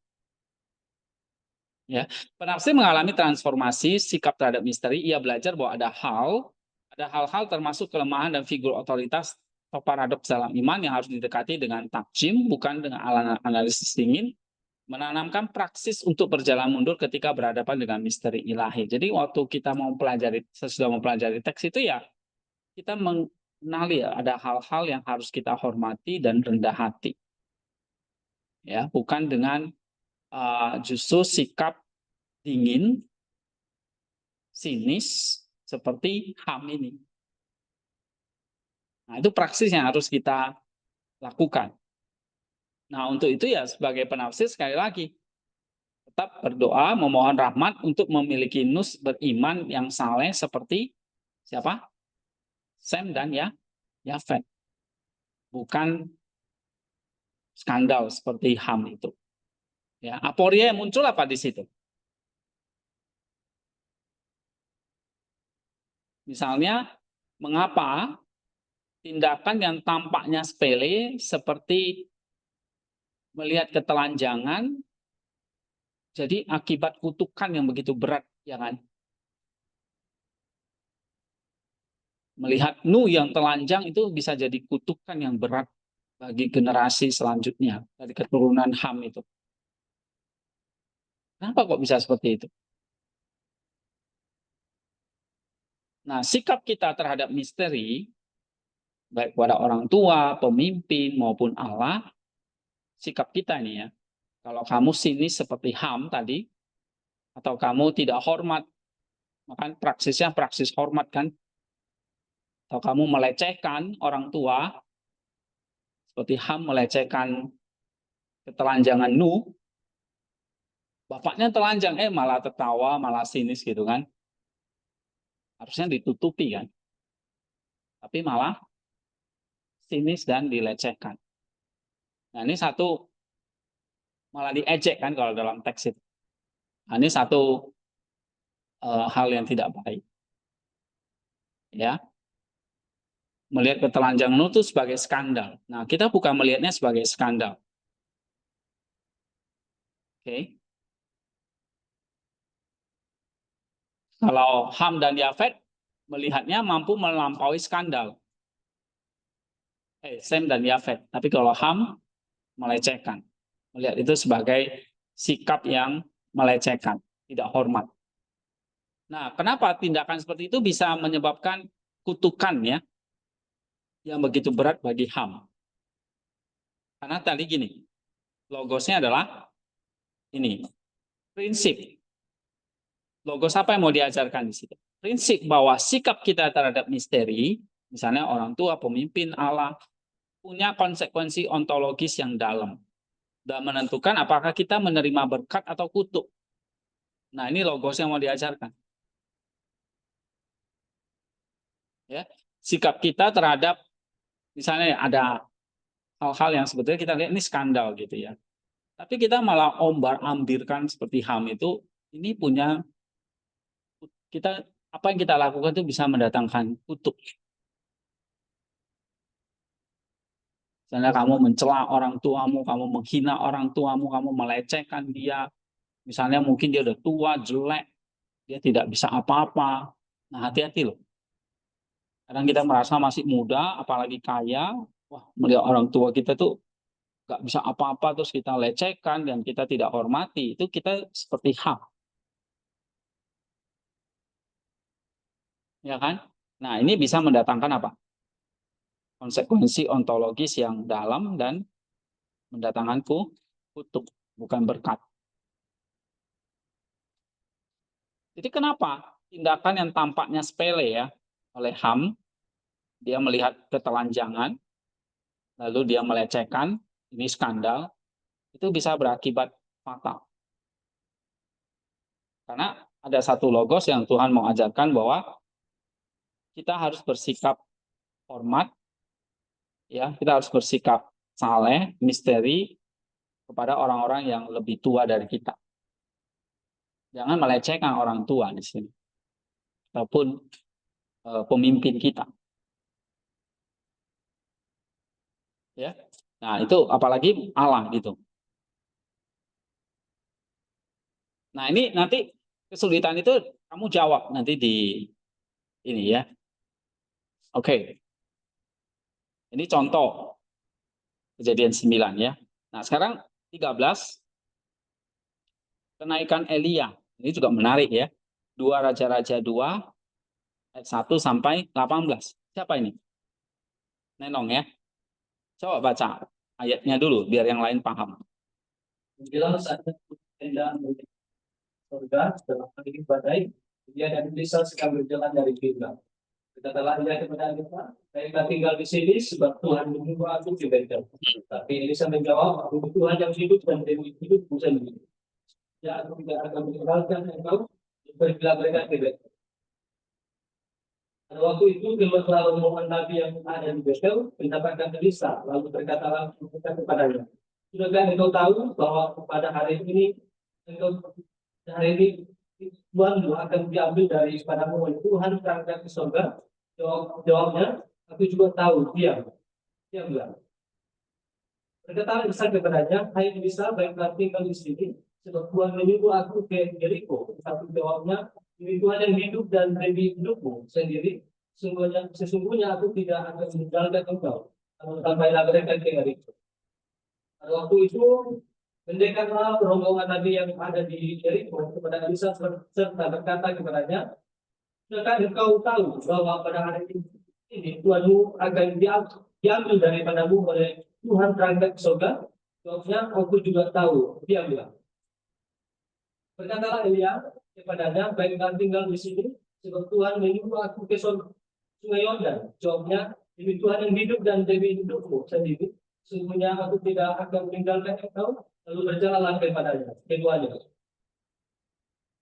Ya, penafsir mengalami transformasi sikap terhadap misteri. Ia belajar bahwa ada hal-hal termasuk kelemahan dan figur otoritas atau paradoks dalam iman yang harus didekati dengan takjim, bukan dengan analisis dingin. Menanamkan praksis untuk berjalan mundur ketika berhadapan dengan misteri ilahi. Jadi waktu kita sesudah mempelajari teks itu ya, kita mengenali ya, ada hal-hal yang harus kita hormati dan rendah hati. Ya, bukan dengan justru sikap dingin, sinis, seperti HAM ini. Nah, itu praksis yang harus kita lakukan. Nah, untuk itu ya sebagai penafsir sekali lagi, tetap berdoa, memohon rahmat untuk memiliki nus beriman yang saleh seperti siapa? Sem dan Yafet. Bukan skandal seperti HAM itu. Ya, aporia yang muncul apa di situ? Misalnya, mengapa tindakan yang tampaknya sepele seperti melihat ketelanjangan jadi akibat kutukan yang begitu berat, ya kan? Melihat yang telanjang itu bisa jadi kutukan yang berat bagi generasi selanjutnya dari keturunan HAM itu. Kenapa kok bisa seperti itu? Nah, sikap kita terhadap misteri, baik kepada orang tua, pemimpin, maupun Allah, sikap kita ini ya, kalau kamu sinis seperti HAM tadi, atau kamu tidak hormat, maka praksisnya praksis hormat kan, atau kamu melecehkan orang tua, seperti HAM melecehkan ketelanjangan bapaknya telanjang, malah tertawa, malah sinis gitu kan. Harusnya ditutupi kan. Tapi malah sinis dan dilecehkan. Nah ini satu, malah diejek kan kalau dalam teks itu. Nah, ini satu hal yang tidak baik. Ya, melihat ketelanjangan itu sebagai skandal. Nah, kita bukan melihatnya sebagai skandal. Oke. Kalau Ham dan Yafet melihatnya mampu melampaui skandal. Sem dan Yafet. Tapi kalau Ham melecehkan. Melihat itu sebagai sikap yang melecehkan, tidak hormat. Nah, kenapa tindakan seperti itu bisa menyebabkan kutukan ya yang begitu berat bagi Ham? Karena tadi gini, logosnya adalah ini, prinsip. Logos apa yang mau diajarkan di situ? Prinsip bahwa sikap kita terhadap misteri, misalnya orang tua, pemimpin, Allah, punya konsekuensi ontologis yang dalam dan menentukan apakah kita menerima berkat atau kutuk. Nah, ini logos yang mau diajarkan. Ya, sikap kita terhadap misalnya ada hal-hal yang sebetulnya kita lihat ini skandal gitu ya. Tapi kita malah ombar-ambirkan seperti HAM itu, ini punya kita apa yang kita lakukan itu bisa mendatangkan kutuk. Misalnya kamu mencela orang tuamu, kamu menghina orang tuamu, kamu melecehkan dia. Misalnya mungkin dia udah tua, jelek, dia tidak bisa apa-apa. Nah, hati-hati loh. Kadang kita merasa masih muda, apalagi kaya, wah, melihat orang tua kita tuh nggak bisa apa-apa, terus kita lecehkan dan kita tidak hormati. Itu kita seperti HAM, ya kan? Nah, ini bisa mendatangkan apa? Konsekuensi ontologis yang dalam dan mendatangkan kutuk, bukan berkat. Jadi kenapa tindakan yang tampaknya sepele ya oleh HAM, dia melihat ketelanjangan, lalu dia melecehkan, ini skandal, itu bisa berakibat fatal. Karena ada satu logos yang Tuhan mau ajarkan bahwa kita harus bersikap hormat, ya, kita harus bersikap saleh, misteri kepada orang-orang yang lebih tua dari kita. Jangan melecehkan orang tua di sini, ataupun pemimpin kita. Ya, nah itu apalagi Allah gitu. Nah, ini nanti kesulitan itu kamu jawab nanti di ini ya. Oke. Ini contoh kejadian 9 ya. Nah, sekarang 13 kenaikan Elia. Ini juga menarik ya. 2 Raja-Raja 2 ayat 1 sampai 18. Siapa ini? Nenong ya. Coba baca ayatnya dulu biar yang lain paham. Bila saatnya tenda surga dalam ini badai, dia dan Elisa sedang berjalan dari Gilgal. Katakanlah dia kepada Elisa, saya tinggal di sini sebab Tuhan menunggu aku di Betel. Tapi Elisa menjawab, aku Tuhan yang hidup dan Dewi hidup sendiri. Ya, aku tidak akan meninggalkan engkau bergerak-gerak di Betel. Pada waktu itu keluarlah rombongan Nabi yang ada di Betel mendapatkan Elisa, lalu berkatalah mereka kepadanya, sudahkah engkau tahu bahwa pada hari ini Tuhanmu akan diambil dari padamu oleh Tuhan terangkat ke surga? Jawabnya, aku juga tahu. Dia bilang. Berkata Elisa kepadanya, hai Elisa, baiklah tinggal di sini, sebab Tuhan menyuruh aku ke Yeriko. Tapi jawabnya, ini Tuhan yang hidup dan demi hidupmu sendiri. Sesungguhnya aku tidak akan meninggalkan engkau. Sampailah mereka ke Yeriko. Pada waktu itu, mendekatlah rombongan Nabi yang ada di Yeriko kepada Elisa serta berkata kepadanya, sudahkah engkau tahu bahwa pada hari ini Tuhanmu akan diambil daripadamu oleh Tuhan terangkat ke surga? Jawabnya, aku juga tahu. Dia bilang. Berkatalah Elia kepadanya, baiklah tinggal di sini, sebab Tuhan menyuruh aku ke Sungai Yordan. Jawabnya, demi Tuhan yang hidup dan demi hidupmu sendiri, sesungguhnya aku tidak akan meninggalkan engkau. Lalu berjalanlah kepadanya, keduanya.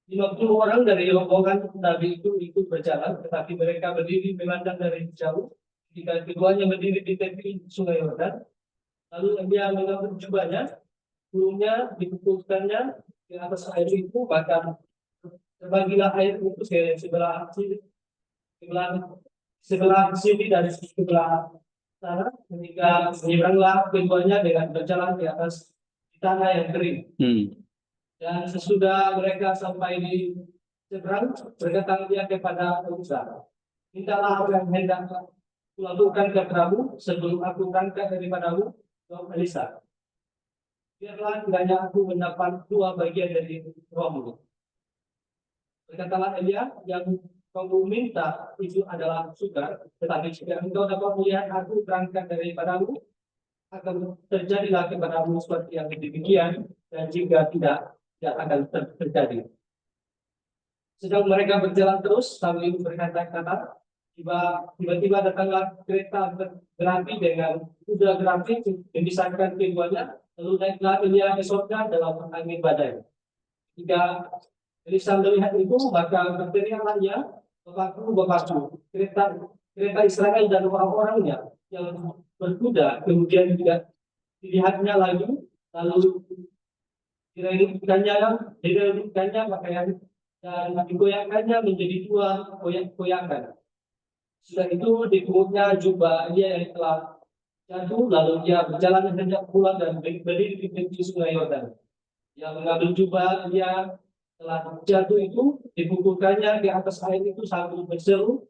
50 orang dari rombongan Nabi itu ikut berjalan, tetapi mereka berdiri memandang dari jauh. Ketika keduanya berdiri di tepi Sungai Yordan, lalu dia mengambil jubahnya, kulungnya dipukulkannya di atas air itu, bahkan terbagilah air itu ke sebelah sini dan sebelah sana, ketika menyeberanglah keduanya dengan berjalan di atas tanah yang kering. Dan sesudah mereka sampai di seberang, berkata dia kepada Elisa, mintalah apa yang hendak kulakukan kepadamu sebelum aku berangkat daripadamu. Jawab Elisa, biarlah kiranya aku mendapat 2 bagian dari rohmu. Berkatalah Elia, yang kau minta itu adalah surga, tetapi jika engkau dapat melihat aku berangkat daripadamu, akan terjadilah kepadamu seperti yang demikian, dan jika tidak akan terjadi. Sedang mereka berjalan terus sambil berkata-kata, tiba-tiba datanglah kereta berapi dengan kuda berapi memisahkan keduanya, lalu naiklah Elia ke surga dalam angin badai. Ketika Elisa melihat itu, maka berteriaklah ia, Bapakku, kereta Israel dan orang-orangnya yang berkuda. Kemudian tidak dilihatnya lagi, lalu diredupkannya pakaian dan digoyangkannya menjadi 2 goyang-goyangan. Sudah itu dipungutnya jubah dia yang telah jatuh, lalu dia berjalan hendak pulang dan berdiri di tepi Sungai Yordan. Yang mengambil jubah dia telah jatuh itu, dipukulkannya di atas air itu sambil berseru,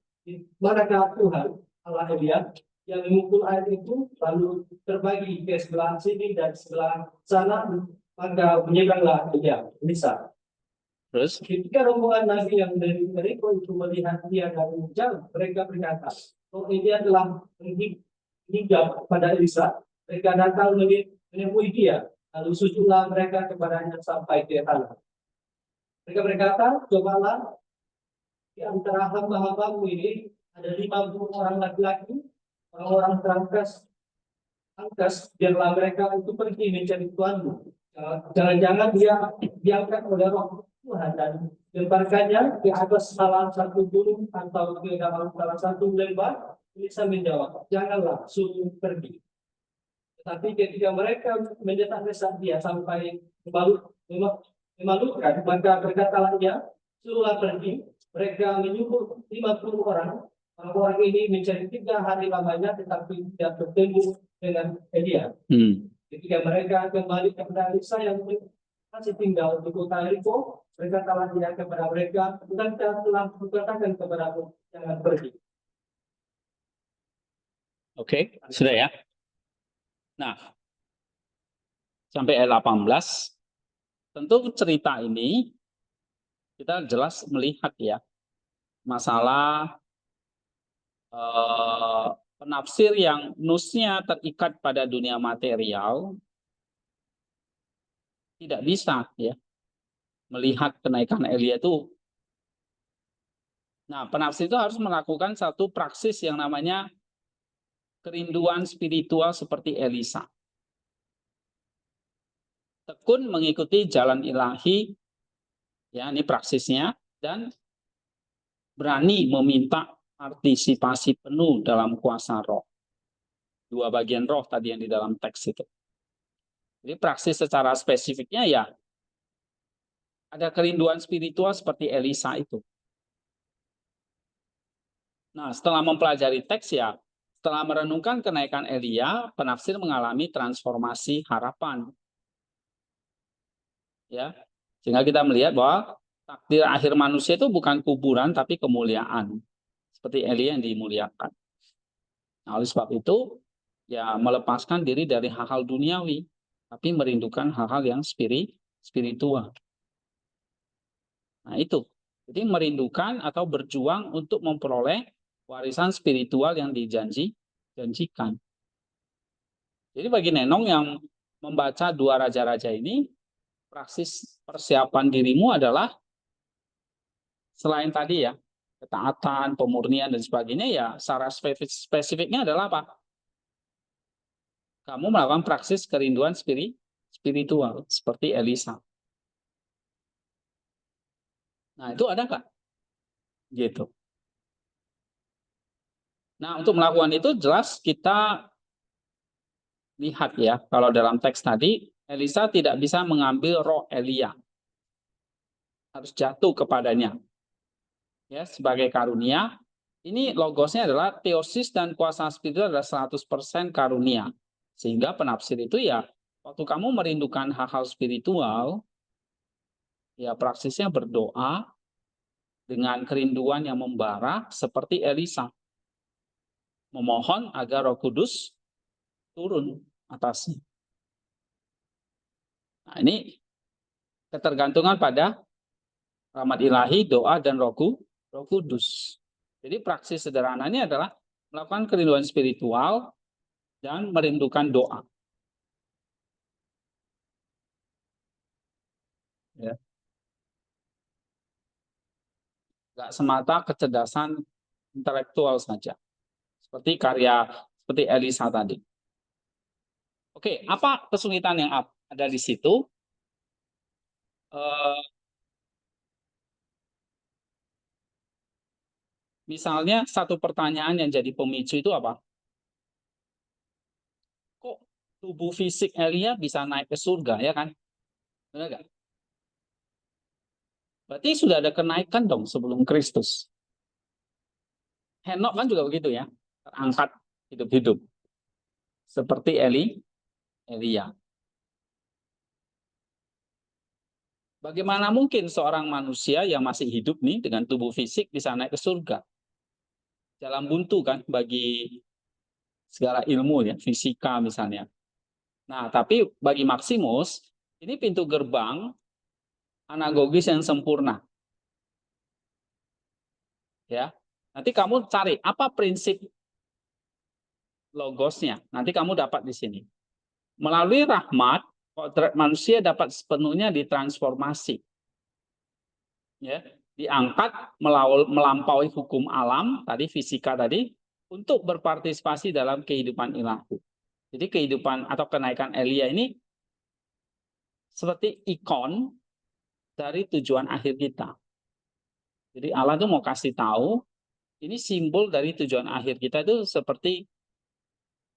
manakah Tuhan Allah Elia, yang memukul air itu, lalu terbagi ke sebelah sini dan sebelah sana, maka menyeberanglah Elisa. Terus Ketika rombongan Nabi yang dari Yeriko itu melihat dia dari jauh, mereka berkata, oh Elia telah menghingga pada Elisa. Mereka datang menemui dia, lalu sujudlah mereka kepadanya sampai ke tanah. Mereka berkata, cobalah di antara hamba-hambamu ini ada 50 orang laki-laki, orang-orang angkas, biarlah mereka itu pergi mencari Tuhanmu. Jangan-jangan dia diangkat oleh Roh Tuhan dan lemparkannya di atas salah satu gunung atau di dalam salah satu lembah. Elisa menjawab, janganlah, suruh pergi. Tetapi ketika mereka mendesak-desak dia sampai memalukan, maka berkatalah dia, suruhlah pergi. Mereka menyuruh 50 orang. Orang-orang ini mencari 3 hari lamanya, tetapi tidak bertemu dengan Elia. Ketika mereka kembali kepada Elisa yang masih tinggal di kota Yeriko, mereka telah tidak kepada mereka, dan telah berkatakan kepada aku, jangan pergi. Oke, sudah ya. Nah, sampai ayat 18, tentu cerita ini kita jelas melihat ya masalah penafsir yang nusnya terikat pada dunia material tidak bisa ya melihat kenaikan Elia itu. Nah, penafsir itu harus melakukan satu praksis yang namanya kerinduan spiritual seperti Elisa. Tekun mengikuti jalan ilahi, ya ini praksisnya, dan berani meminta partisipasi penuh dalam kuasa roh. Dua bagian roh tadi yang di dalam teks itu. Jadi praksis secara spesifiknya ya ada kerinduan spiritual seperti Elisa itu. Nah, setelah mempelajari teks ya, setelah merenungkan kenaikan Elia, penafsir mengalami transformasi harapan. Ya, sehingga kita melihat bahwa takdir akhir manusia itu bukan kuburan tapi kemuliaan. Seperti Elia yang dimuliakan. Nah, oleh sebab itu, ya melepaskan diri dari hal-hal duniawi, tapi merindukan hal-hal yang spiritual. Nah, itu. Jadi merindukan atau berjuang untuk memperoleh warisan spiritual yang dijanjikan. Jadi bagi Nenong yang membaca dua raja-raja ini, praksis persiapan dirimu adalah selain tadi ya, ketaatan, pemurnian, dan sebagainya, ya secara spesifiknya adalah apa? Kamu melakukan praksis kerinduan spiritual, seperti Elisa. Nah, itu ada nggak? Gitu. Nah, untuk melakukan itu jelas kita lihat ya, kalau dalam teks tadi, Elisa tidak bisa mengambil roh Elia. Harus jatuh kepadanya. Ya, sebagai karunia, ini logosnya adalah teosis dan kuasa spiritual adalah 100% karunia. Sehingga penafsir itu ya, waktu kamu merindukan hal-hal spiritual, ya praksisnya berdoa dengan kerinduan yang membara seperti Elisa. Memohon agar Roh Kudus turun atasnya. Nah, ini ketergantungan pada rahmat ilahi, doa, dan Roh Kudus. Jadi praksis sederhananya adalah melakukan kerinduan spiritual dan merindukan doa. Ya. Nggak semata kecerdasan intelektual saja. Seperti Elisa tadi. Oke, apa kesulitan yang ada di situ? Misalnya satu pertanyaan yang jadi pemicu itu apa? Kok tubuh fisik Elia bisa naik ke surga, ya kan? Benar nggak? Berarti sudah ada kenaikan dong sebelum Kristus. Henok kan juga begitu ya, terangkat hidup-hidup. Seperti Elia. Bagaimana mungkin seorang manusia yang masih hidup nih dengan tubuh fisik bisa naik ke surga? Jalan buntu kan bagi segala ilmu ya, fisika misalnya. Nah, tapi bagi Maximus, ini pintu gerbang anagogis yang sempurna. Ya. Nanti kamu cari apa prinsip logosnya. Nanti kamu dapat di sini. Melalui rahmat, kodrat manusia dapat sepenuhnya ditransformasi. Ya, diangkat melampaui hukum alam tadi, fisika tadi, untuk berpartisipasi dalam kehidupan ilahi. Jadi kehidupan atau kenaikan Elia ini seperti ikon dari tujuan akhir kita. Jadi Allah tuh mau kasih tahu, ini simbol dari tujuan akhir kita itu seperti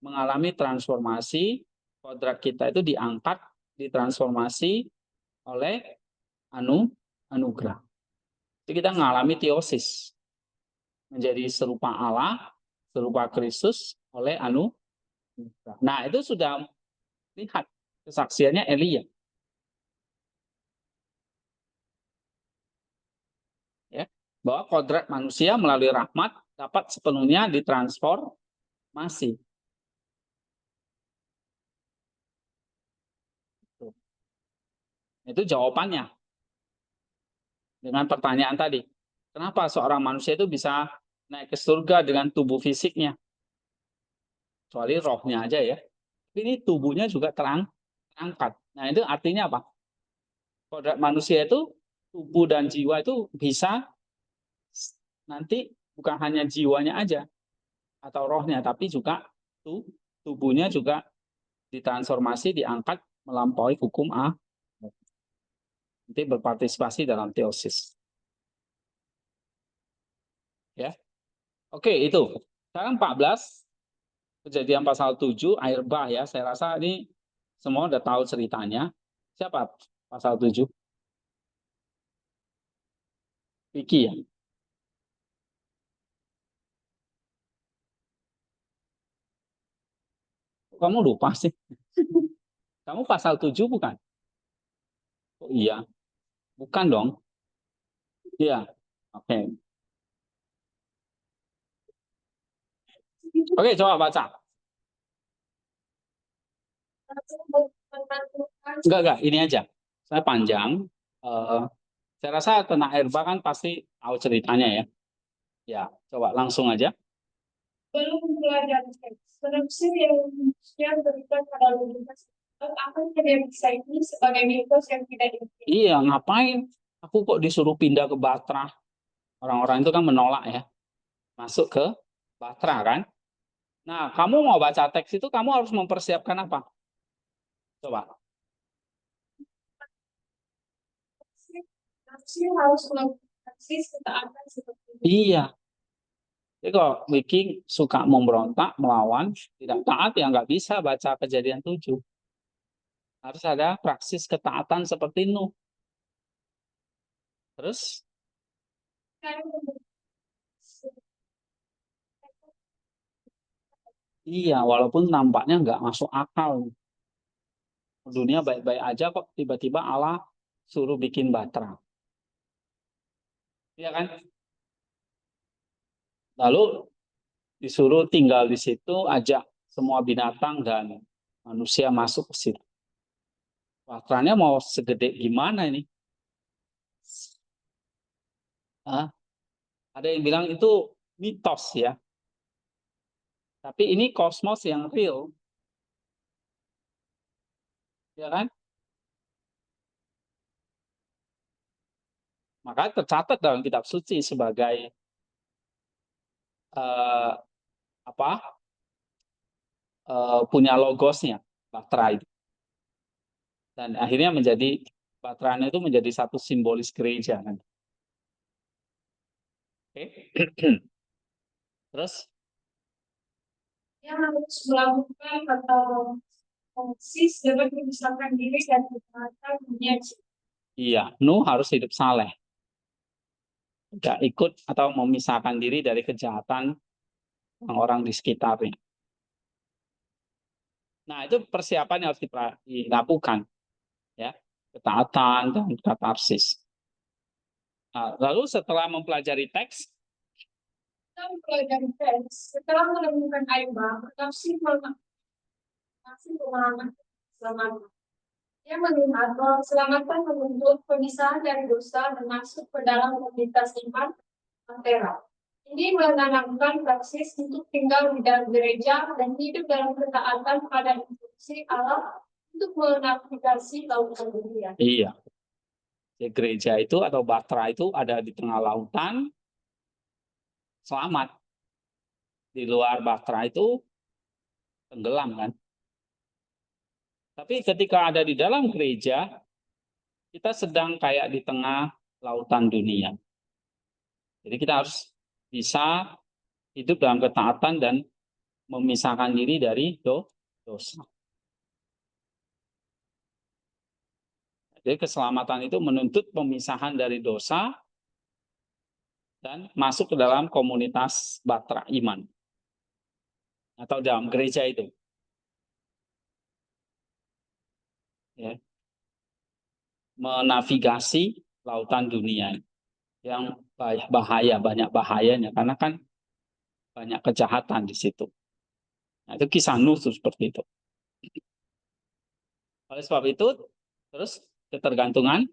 mengalami transformasi, kodrat kita itu diangkat, ditransformasi oleh anugerah. Jadi kita mengalami teosis, menjadi serupa Allah, serupa Kristus oleh anugerah. Nah, itu sudah lihat kesaksiannya Elia. bahwa kodrat manusia melalui rahmat dapat sepenuhnya ditransformasi. Itu jawabannya dengan pertanyaan tadi. Kenapa seorang manusia itu bisa naik ke surga dengan tubuh fisiknya? Kecuali rohnya aja ya. Tapi ini tubuhnya juga terangkat. Nah itu artinya apa? Kodrat manusia itu, tubuh dan jiwa itu bisa nanti bukan hanya jiwanya aja atau rohnya, tapi juga tubuhnya juga ditransformasi, diangkat melampaui hukum A. Nanti berpartisipasi dalam teosis. Ya. Oke, itu. Sekarang 14, Kejadian pasal 7, air bah ya. Saya rasa ini semua udah tahu ceritanya. Siapa pasal 7? Vicky ya? Kamu lupa sih? Kamu pasal 7 bukan? Oh iya. Bukan dong. Iya. Oke. Oke, coba baca. Enggak, ini aja. Saya panjang. Saya rasa tentang air bah kan pasti tahu ceritanya ya. Ya, coba langsung aja. Belum belajar teks. Tafsir yang berikan pada logika akan terjadi ini sebagai mitos yang tidak dipercaya. Iya, ngapain? Aku kok disuruh pindah ke Batra? Orang-orang itu kan menolak ya. Masuk ke Batra kan? Nah, kamu mau baca teks itu kamu harus mempersiapkan apa? Coba. Tafsir harus melakukan ketaatan seperti itu. Iya. Jadi kalau Viking suka memberontak, melawan, tidak taat ya nggak bisa baca Kejadian 7. Harus ada praksis ketaatan seperti Nuh. Terus? Iya, walaupun nampaknya nggak masuk akal. Dunia baik-baik aja kok tiba-tiba Allah suruh bikin Batra. Iya kan? Lalu disuruh tinggal di situ, ajak semua binatang dan manusia masuk ke situ. Batranya mau segede gimana ini? Hah? Ada yang bilang itu mitos ya. Tapi ini kosmos yang real. Ya kan? Maka tercatat dalam kitab suci sebagai eh, apa? Punya logosnya, Batra itu. Dan akhirnya menjadi Batranya itu menjadi satu simbolis gereja kan. Oke. Terus Yang harus melakukan atau eksis dapat memisahkan diri dan ketaatan dunia. iya, Nuh harus hidup saleh. Tidak ikut atau memisahkan diri dari kejahatan orang-orang di sekitarnya. Nah, itu persiapan yang harus dilakukan. Ya, ketaatan dan katarsis. Nah, lalu setelah mempelajari teks, Kita mempelajari teks setelah menemukan air bah, tafsir pemahaman keselamatan. Dia melihat bahwa keselamatan menuntut pemisahan dari dosa dan masuk ke dalam komunitas iman Antera. Ini menanamkan praksis untuk tinggal di dalam gereja dan hidup dalam ketaatan pada instruksi Allah untuk menavigasi lautan dunia. iya, gereja itu atau Batra itu ada di tengah lautan, selamat. Di luar Batra itu tenggelam kan. Tapi ketika ada di dalam gereja, kita sedang kayak di tengah lautan dunia. Jadi kita harus bisa hidup dalam ketaatan dan memisahkan diri dari dosa. Jadi keselamatan itu menuntut pemisahan dari dosa dan masuk ke dalam komunitas Batra iman atau dalam gereja itu. Ya. Menavigasi lautan dunia. yang bahaya, banyak bahayanya, karena kan banyak kejahatan di situ. Nah, itu kisah Nuh tuh seperti itu. Oleh sebab itu, terus ketergantungan.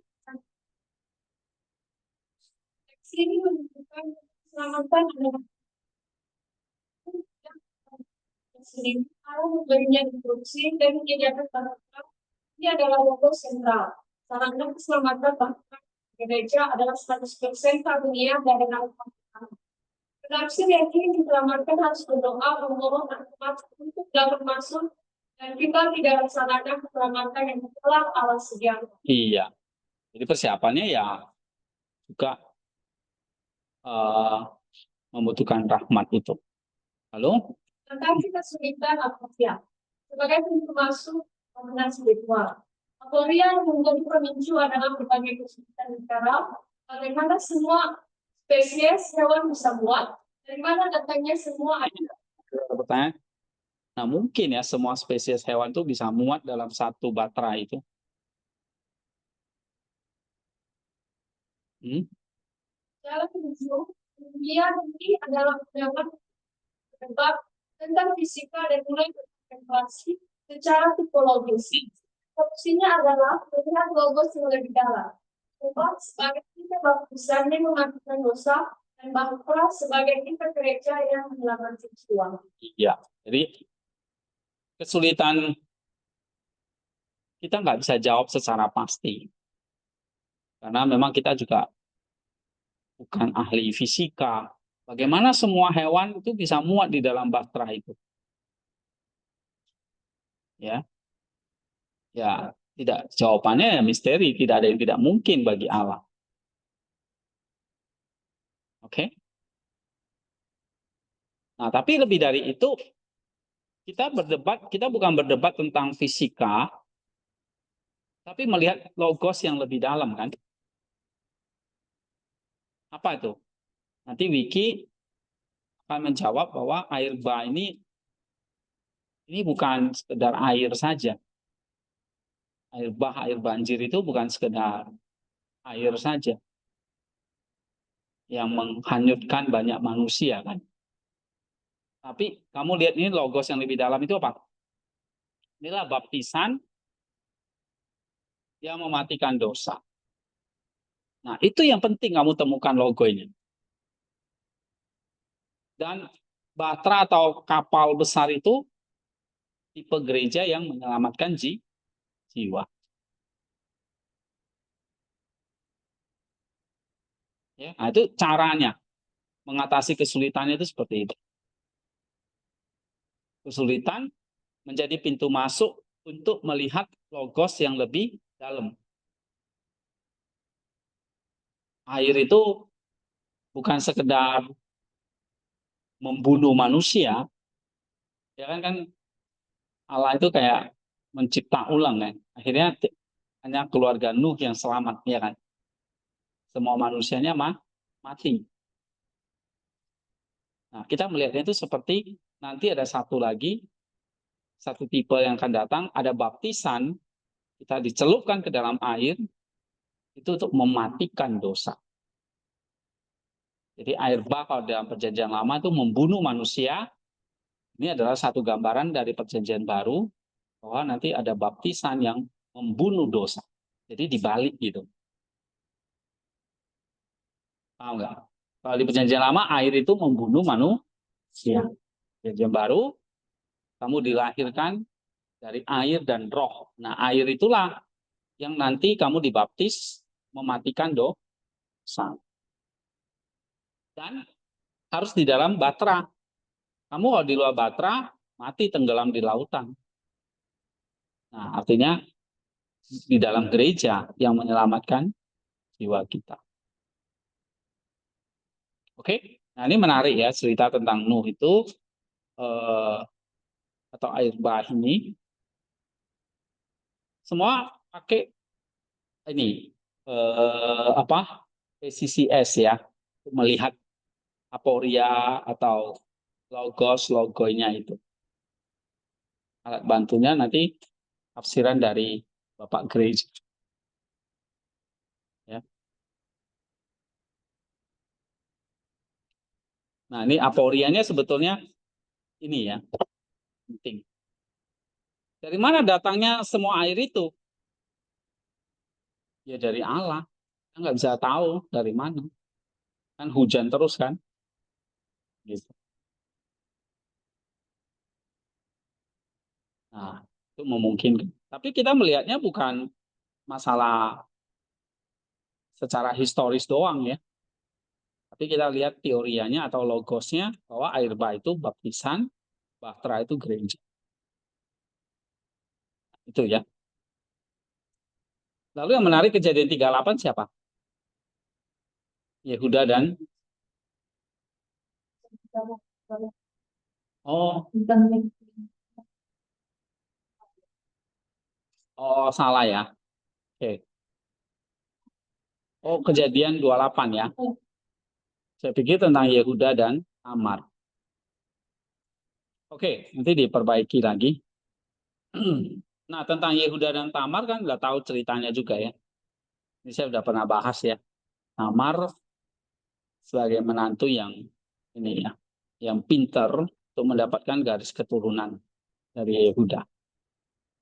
Teks ini menunjukkan keselamatan adalah sering kalau memberinya instruksi dan menyediakan bantuan. Ini adalah logo sentral. Sarana keselamatan bahkan gereja adalah 100% karunia dari nama Tuhan. Penafsir yang ingin diselamatkan harus berdoa memohon rahmat untuk dapat masuk dan kita tidak laksanakan keselamatan yang telah Allah sediakan. Iya. Jadi persiapannya ya juga membutuhkan rahmat itu. Lalu Tentang kita kesulitan Aporia sebagai pintu masuk kemenangan spiritual. Aporia yang menjadi pemicu adalah berbagai kesulitan negara. Bagaimana semua spesies hewan bisa muat? Dari mana datangnya semua ada? pertanyaan, nah mungkin ya semua spesies hewan itu bisa muat dalam satu batra itu. Dalam ujung, dunia ini adalah pendapat berdebat tentang fisika dan mulai berspekulasi secara tipologis. Opsinya adalah melihat logos yang lebih dalam. Sebab sebagai kita baptisannya mematikan dosa dan bahwa sebagai kita gereja yang menyelamatkan jiwa. Iya, jadi kesulitan kita nggak bisa jawab secara pasti. Karena memang kita juga bukan ahli fisika. Bagaimana semua hewan itu bisa muat di dalam bahtera itu? Ya, ya tidak, jawabannya ya misteri, tidak ada yang tidak mungkin bagi Allah. Oke? Nah, tapi lebih dari itu, kita bukan berdebat tentang fisika, tapi melihat logos yang lebih dalam kan? Apa itu? Nanti Wiki akan menjawab bahwa air bah ini bukan sekedar air saja. Air bah, air banjir itu bukan sekedar air saja yang menghanyutkan banyak manusia kan. Tapi kamu lihat ini logos yang lebih dalam itu apa? Inilah baptisan yang mematikan dosa. Nah, itu yang penting kamu temukan logo ini. Dan batra atau kapal besar itu tipe gereja yang menyelamatkan jiwa. Ya, nah itu caranya mengatasi kesulitannya itu seperti itu. Kesulitan menjadi pintu masuk untuk melihat logos yang lebih dalam. Air itu bukan sekedar membunuh manusia, ya kan Allah itu kayak mencipta ulang kan. Akhirnya hanya keluarga Nuh yang selamat, ya kan. Semua manusianya mati. Nah, kita melihatnya itu seperti nanti ada satu tipe yang akan datang, ada baptisan, kita dicelupkan ke dalam air, itu untuk mematikan dosa. Jadi air bah kalau dalam perjanjian lama itu membunuh manusia. Ini adalah satu gambaran dari perjanjian baru, bahwa nanti ada baptisan yang membunuh dosa. Jadi dibalik gitu. Paham nggak? Kalau di perjanjian lama air itu membunuh manusia. Perjanjian baru kamu dilahirkan dari air dan roh. Nah, air itulah yang nanti kamu dibaptis mematikan dosa. Dan harus di dalam batra. Kamu kalau di luar batra, mati tenggelam di lautan. Nah, artinya di dalam gereja yang menyelamatkan jiwa kita. Oke, nah ini menarik ya cerita tentang Nuh itu atau air bah ini. Semua pakai ini PCCS ya, melihat aporia atau logonya itu. Alat bantunya nanti tafsiran dari Bapak Gereja. Ya. Nah, ini aporianya sebetulnya ini ya, penting. Dari mana datangnya semua air itu? Ya dari Allah. Kita nggak bisa tahu dari mana. Kan hujan terus kan? Gitu. Nah, itu memungkinkan. Tapi kita melihatnya bukan masalah secara historis doang ya. Tapi kita lihat teorianya atau logosnya bahwa air bah itu baptisan, bahtera itu gereja. Itu ya. Lalu yang menarik Kejadian 38 siapa? Yehuda dan oh salah ya. Oke. Oh Kejadian 28 ya. Saya pikir tentang Yehuda dan Tamar. Oke, nanti diperbaiki lagi. Nah, tentang Yehuda dan Tamar kan udah tahu ceritanya juga ya. Ini saya udah pernah bahas ya. Tamar sebagai menantu yang ini ya, yang pinter untuk mendapatkan garis keturunan dari Yehuda.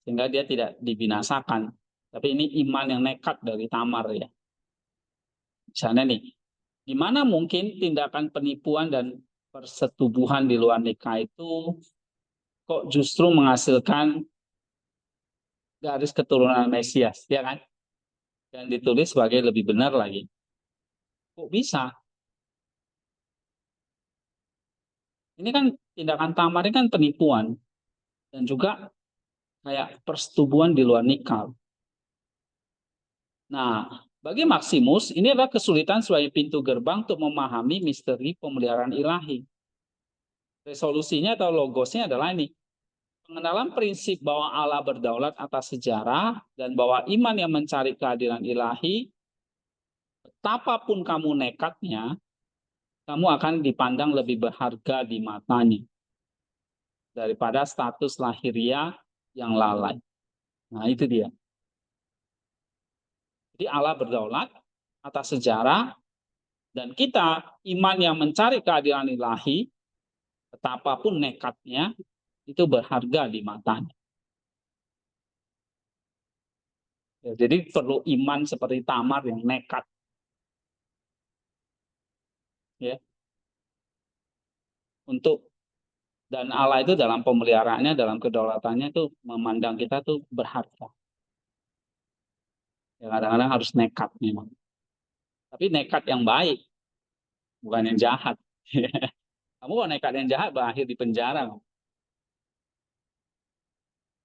Sehingga dia tidak dibinasakan. Tapi ini iman yang nekat dari Tamar ya. Misalnya nih, gimana mungkin tindakan penipuan dan persetubuhan di luar nikah itu kok justru menghasilkan garis keturunan Mesias, ya kan? Dan ditulis sebagai lebih benar lagi. Kok bisa? Ini kan tindakan Tamar ini kan penipuan dan juga kayak persetubuhan di luar nikah. Nah, bagi Maximus ini adalah kesulitan sebagai pintu gerbang untuk memahami misteri pemeliharaan ilahi. Resolusinya atau logosnya adalah ini. Pengenalan prinsip bahwa Allah berdaulat atas sejarah dan bahwa iman yang mencari keadilan ilahi, betapapun kamu nekatnya, kamu akan dipandang lebih berharga di matanya daripada status lahiriah yang lalai. Nah, itu dia. Jadi Allah berdaulat atas sejarah dan kita iman yang mencari keadilan ilahi, betapapun nekatnya, itu berharga di matanya. Ya, jadi perlu iman seperti Tamar yang nekat. Ya, untuk dan Allah itu dalam pemeliharaannya, dalam kedaulatannya itu memandang kita tuh berharga. Ya, kadang-kadang harus nekat memang. Tapi nekat yang baik, bukan yang jahat. Kamu kalau nekat yang jahat berakhir di penjara.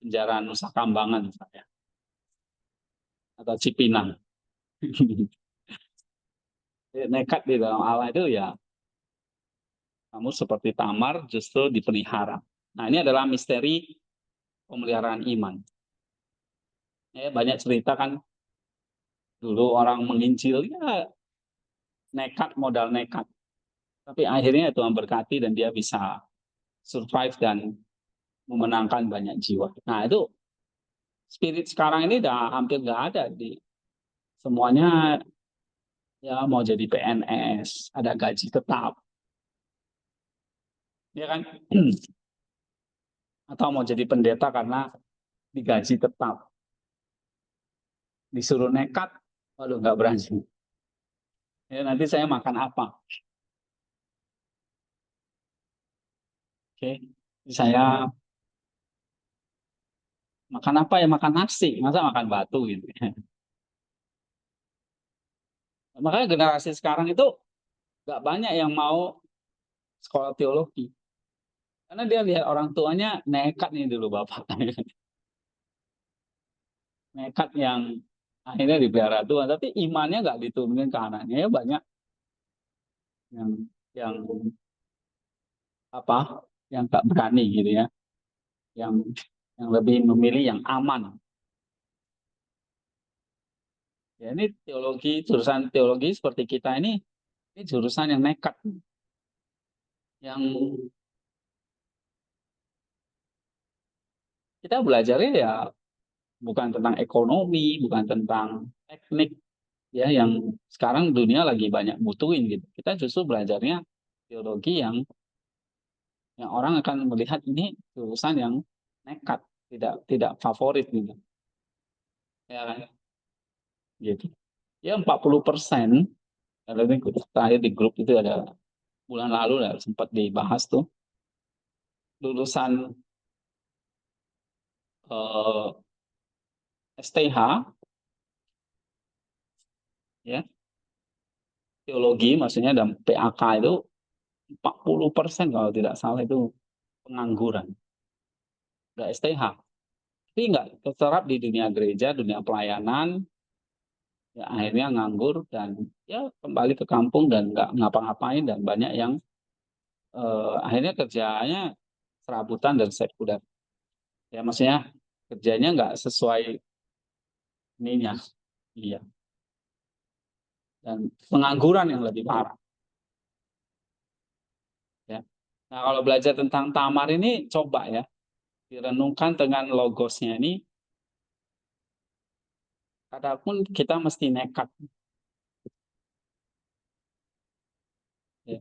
Penjara Nusa Kambangan misalnya. Atau Cipinang. Nekat di dalam Allah itu ya kamu seperti Tamar justru dipelihara. Nah ini adalah misteri pemeliharaan iman. Ya, banyak cerita kan dulu orang menginjil ya nekat modal nekat. Tapi akhirnya Tuhan berkati dan dia bisa survive dan memenangkan banyak jiwa. Nah itu spirit sekarang ini udah hampir nggak ada di semuanya ya mau jadi PNS, ada gaji tetap, ya kan? Atau mau jadi pendeta karena digaji tetap, disuruh nekat, waduh nggak berani. Ya, nanti saya makan apa? Oke, saya makan apa ya makan nasi, masa makan batu gitu. Makanya generasi sekarang itu nggak banyak yang mau sekolah teologi. Karena dia lihat orang tuanya nekat nih dulu bapak. Nekat yang akhirnya dipelihara Tuhan. Tapi imannya nggak diturunin ke anaknya. Ya banyak yang apa yang nggak berani gitu ya. Yang lebih memilih yang aman. Ya ini teologi, jurusan teologi seperti kita ini jurusan yang nekat. Yang kita belajarnya ya bukan tentang ekonomi, bukan tentang teknik, ya yang sekarang dunia lagi banyak butuhin gitu. Kita justru belajarnya teologi yang orang akan melihat ini lulusan yang nekat, tidak favorit gitu. Ya kan? Gitu. Ya 40%, kalau ini terakhir di grup itu ada bulan lalu lah sempat dibahas tuh, lulusan STH ya, teologi maksudnya, dan PAK itu 40% kalau tidak salah itu pengangguran. Udah STH. Tapi nggak terserap di dunia gereja, dunia pelayanan, ya akhirnya nganggur dan ya kembali ke kampung dan nggak ngapa-ngapain, dan banyak yang akhirnya kerjanya serabutan dan sekunder. Ya maksudnya kerjanya nggak sesuai ininya. Iya. Dan pengangguran yang lebih parah. Ya. Nah kalau belajar tentang tamar ini coba ya direnungkan dengan logosnya ini. Kadang kita mesti nekat. Ya.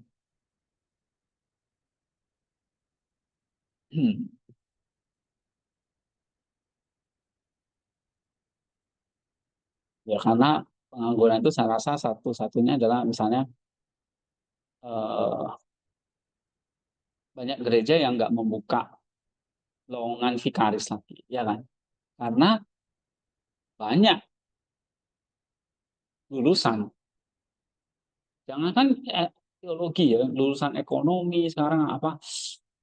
Ya karena pengangguran itu saya rasa satu-satunya adalah misalnya eh, banyak gereja yang nggak membuka lowongan vikaris lagi, ya kan? Karena banyak lulusan, jangankan teologi ya, lulusan ekonomi sekarang apa,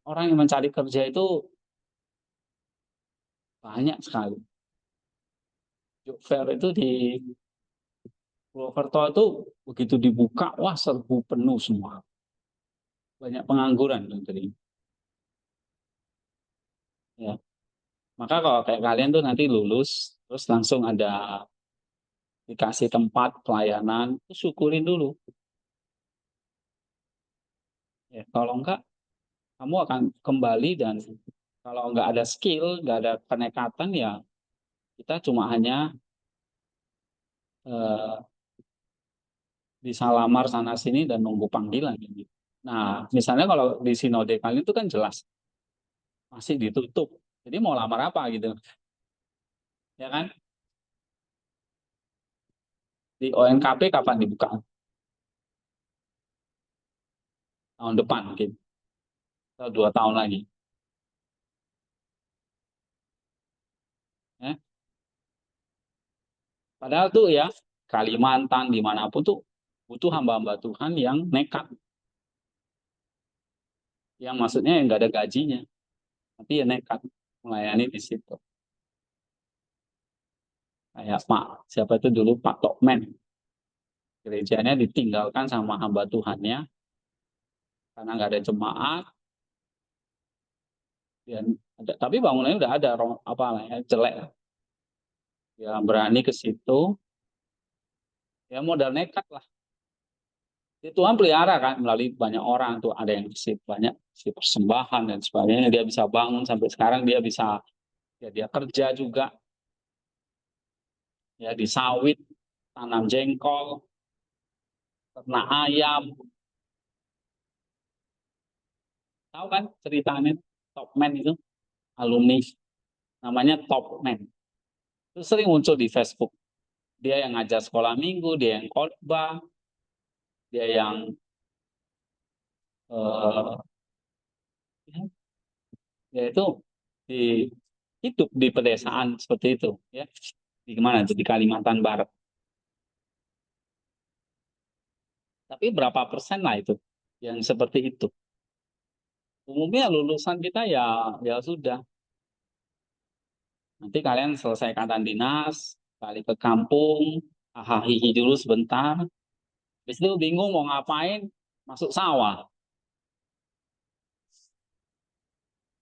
orang yang mencari kerja itu banyak sekali. Job fair itu di Purwokerto itu begitu dibuka, wah serbu penuh semua. Banyak pengangguran dari. Ya. Maka kalau kayak kalian tuh nanti lulus, terus langsung ada dikasih tempat pelayanan, syukurin dulu. Ya, kalau enggak, kamu akan kembali, dan kalau enggak ada skill, enggak ada kenekatan, ya kita cuma hanya eh, bisa lamar sana sini dan nunggu panggilan. Gitu. Nah, misalnya kalau di sinode kali itu kan jelas masih ditutup. Jadi mau lamar apa gitu, ya kan? Di ONKP kapan dibuka? Tahun depan mungkin, atau 2 tahun lagi. Ya. Padahal tuh ya Kalimantan dimanapun tuh butuh hamba-hamba Tuhan yang nekat, yang maksudnya yang nggak ada gajinya, tapi ya nekat melayani di situ. Kayak Pak siapa itu dulu Pak Tokmen, gerejanya ditinggalkan sama hamba Tuhannya karena nggak ada jemaat, dan tapi bangunannya udah ada apa lah ya, jelek, ya berani ke situ, ya modal nekat lah. Tuhan pelihara kan melalui banyak orang tuh, ada yang isi banyak si persembahan dan sebagainya, dia bisa bangun sampai sekarang, dia bisa, ya dia kerja juga ya di sawit, tanam jengkol, ternak ayam, tahu kan ceritanya Topman itu, alumni namanya Topman, itu sering muncul di Facebook, dia yang ngajar sekolah minggu, dia yang khotbah, dia yang eh, ya itu di hidup di pedesaan seperti itu ya, di mana di Kalimantan Barat. Tapi berapa persen lah itu yang seperti itu. Umumnya lulusan kita ya ya sudah. Nanti kalian selesai ikatan dinas, balik ke kampung, hihi dulu sebentar. Habis itu bingung mau ngapain, masuk sawah.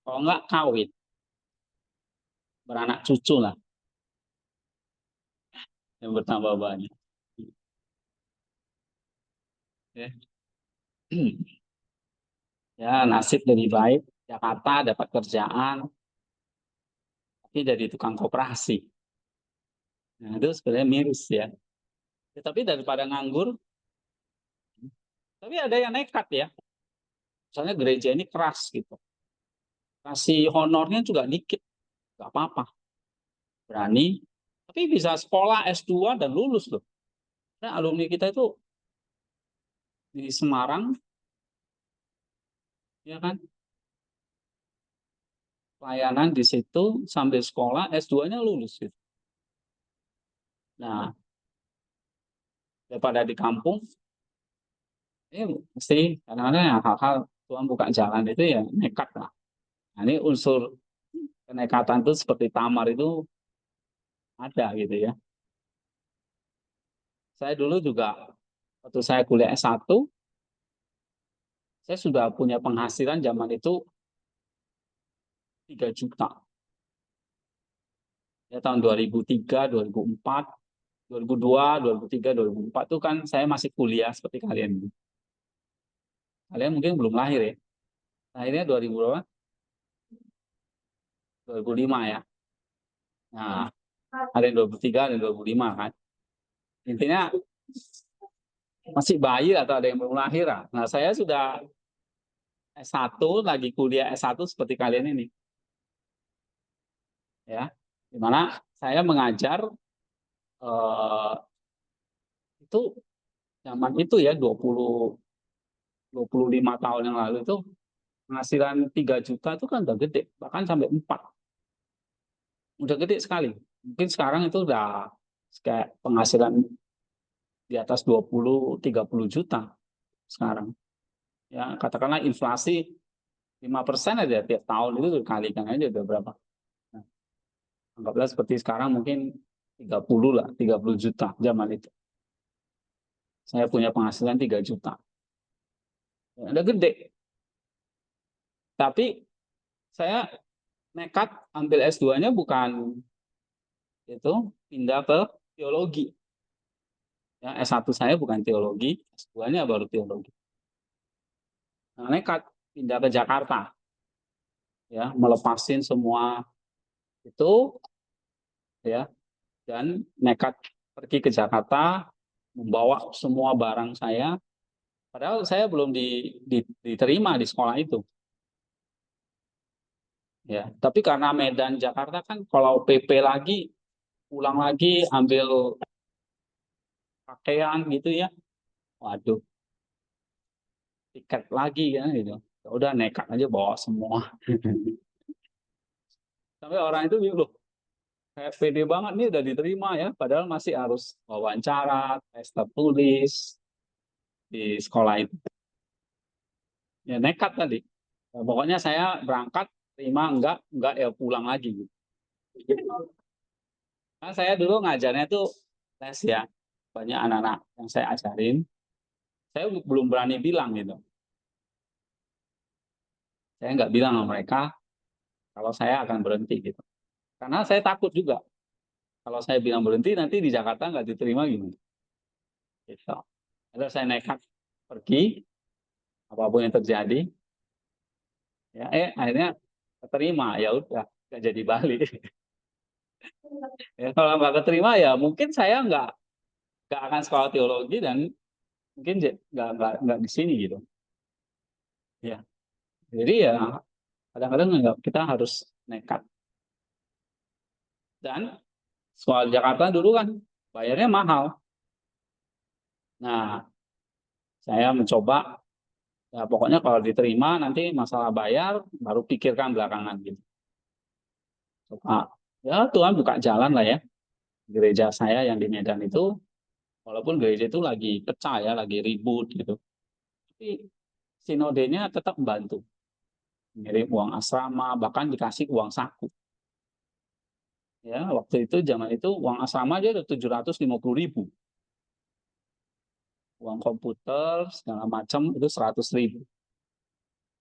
Kalau enggak kawin, beranak cucu lah yang bertambah banyak. Ya, ya nasib lebih baik Jakarta dapat kerjaan, tapi jadi tukang koperasi. Nah, itu sebenarnya miris ya. Ya, tapi daripada nganggur, tapi ada yang nekat ya. Misalnya gereja ini keras gitu, kasih honornya juga dikit, nggak apa-apa, berani, tapi bisa sekolah S2 dan lulus loh. Nah, alumni kita itu di Semarang, ya kan, pelayanan di situ sambil sekolah S2-nya lulus gitu. Nah, daripada di kampung, mesti kadang-kadang ya hal-hal Tuhan buka jalan itu ya nekat lah. Nah, ini unsur kenekatan itu seperti Tamar itu ada gitu ya. Saya dulu juga waktu saya kuliah S1, saya sudah punya penghasilan zaman itu 3 juta. Ya tahun 2003, 2004, 2002, 2003, 2004 itu kan saya masih kuliah seperti kalian. Kalian mungkin belum lahir ya. Akhirnya 2000 berapa? 2005 ya. Nah, ada yang 23, ada yang 25 kan. Intinya masih bayi atau ada yang belum lahir. Nah, saya sudah S1, lagi kuliah S1 seperti kalian ini. Ya, dimana saya mengajar itu zaman itu ya 25 tahun yang lalu itu penghasilan 3 juta itu kan udah gede, bahkan sampai 4. Udah gede sekali. Mungkin sekarang itu udah kayak penghasilan di atas 20-30 juta sekarang. Ya, katakanlah inflasi 5% aja tiap tahun itu dikalikan aja udah berapa. Nah, anggaplah seperti sekarang mungkin 30 lah, 30 juta zaman itu. Saya punya penghasilan 3 juta. Ya, udah gede. Tapi saya nekat ambil S2-nya bukan itu, pindah ke teologi. Ya, S1 saya bukan teologi, S2-nya baru teologi. Nah, nekat pindah ke Jakarta. Ya, melepasin semua itu ya dan nekat pergi ke Jakarta membawa semua barang saya. Padahal saya belum diterima di sekolah itu. Ya, tapi karena Medan Jakarta kan kalau PP lagi, pulang lagi ambil pakaian gitu ya. Waduh, tiket lagi kan gitu. Ya udah nekat aja bawa semua. Sampai orang itu bingung loh, kayak pede banget nih udah diterima ya, padahal masih harus wawancara, tes tertulis di sekolah itu. Ya nekat tadi. Ya, pokoknya saya berangkat, terima enggak ya pulang lagi gitu. Nah, saya dulu ngajarnya tuh les ya, banyak anak-anak yang saya ajarin. Saya belum berani bilang gitu. Saya nggak bilang sama mereka kalau saya akan berhenti gitu. Karena saya takut juga. Kalau saya bilang berhenti, nanti di Jakarta nggak diterima gini. Gitu. Lalu saya nekat pergi, apapun yang terjadi. Ya, akhirnya keterima. Ya udah, nggak jadi balik. Ya, kalau nggak keterima ya mungkin saya nggak akan sekolah teologi dan mungkin nggak di sini gitu. Ya, jadi ya kadang-kadang kita harus nekat. Dan sekolah di Jakarta dulu kan bayarnya mahal. Nah, saya mencoba ya pokoknya kalau diterima nanti masalah bayar baru pikirkan belakangan gitu. Coba ya Tuhan buka jalan lah ya. Gereja saya yang di Medan itu walaupun gereja itu lagi pecah ya, lagi ribut gitu. Tapi sinodenya tetap membantu. Ngirim uang asrama, bahkan dikasih uang saku. Ya, waktu itu zaman itu uang asrama aja udah 750.000. Uang komputer segala macam itu 100.000.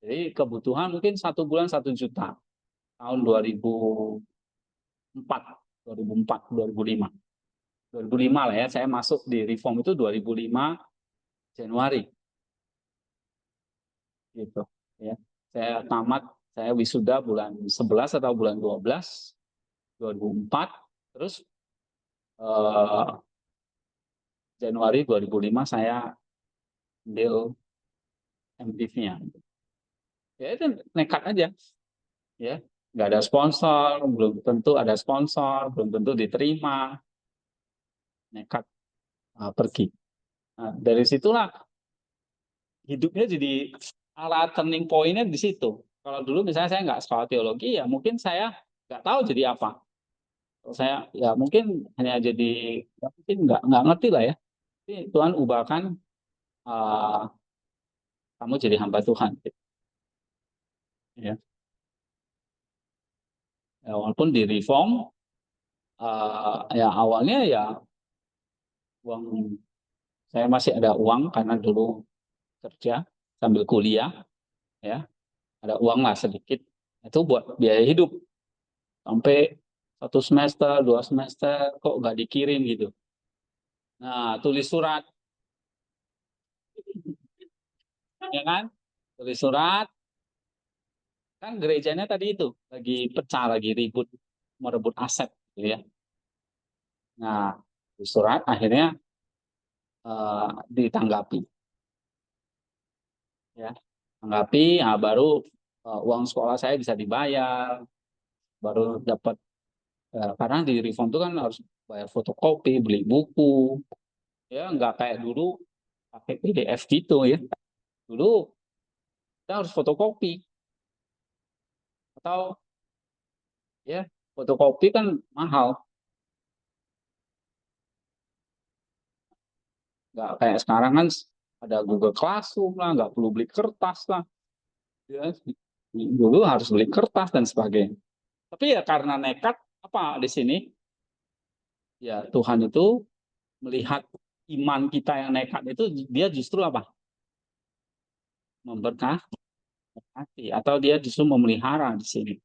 Jadi kebutuhan mungkin 1 bulan 1 juta. Tahun 2004, 2004, 2005. 2005 lah ya, saya masuk di Reform itu 2005 Januari. Gitu. Ya. Saya tamat, saya wisuda bulan 11 atau bulan 12, 2004. Terus Januari 2005 saya ambil MDiv-nya. Ya itu nekat aja, ya. Nggak ada sponsor, belum tentu ada sponsor, belum tentu diterima, nekat pergi. Nah, dari situlah hidupnya jadi turning point-nya di situ. Kalau dulu misalnya saya nggak sekolah teologi, ya mungkin saya nggak tahu jadi apa. Kalau saya ya mungkin hanya jadi, ya mungkin nggak ngerti lah ya. Tapi Tuhan ubahkan uh, kamu jadi hamba Tuhan. Gitu. Ya. Ya, walaupun di reform, ya awalnya ya uang, saya masih ada uang karena dulu kerja sambil kuliah, ya ada uang lah sedikit. Itu buat biaya hidup sampai 1 semester, 2 semester kok nggak dikirim gitu. Nah, tulis surat, ya kan? Tulis surat, kan gerejanya tadi itu lagi pecah, lagi ribut, merebut aset, gitu ya. Nah, tulis surat akhirnya ditanggapi, ya, tanggapi, nah, baru uang sekolah saya bisa dibayar, baru dapat karena di reform itu kan harus bayar fotokopi, beli buku, ya nggak kayak dulu pakai PDF gitu ya. Dulu kita harus fotokopi atau ya fotokopi kan mahal, nggak kayak sekarang kan ada Google Classroom lah, nggak perlu beli kertas lah, ya. Dulu harus beli kertas dan sebagainya. Tapi ya karena nekat, apa di sini ya Tuhan itu melihat iman kita yang nekat itu, dia justru apa, memberkati, atau dia justru memelihara di sini,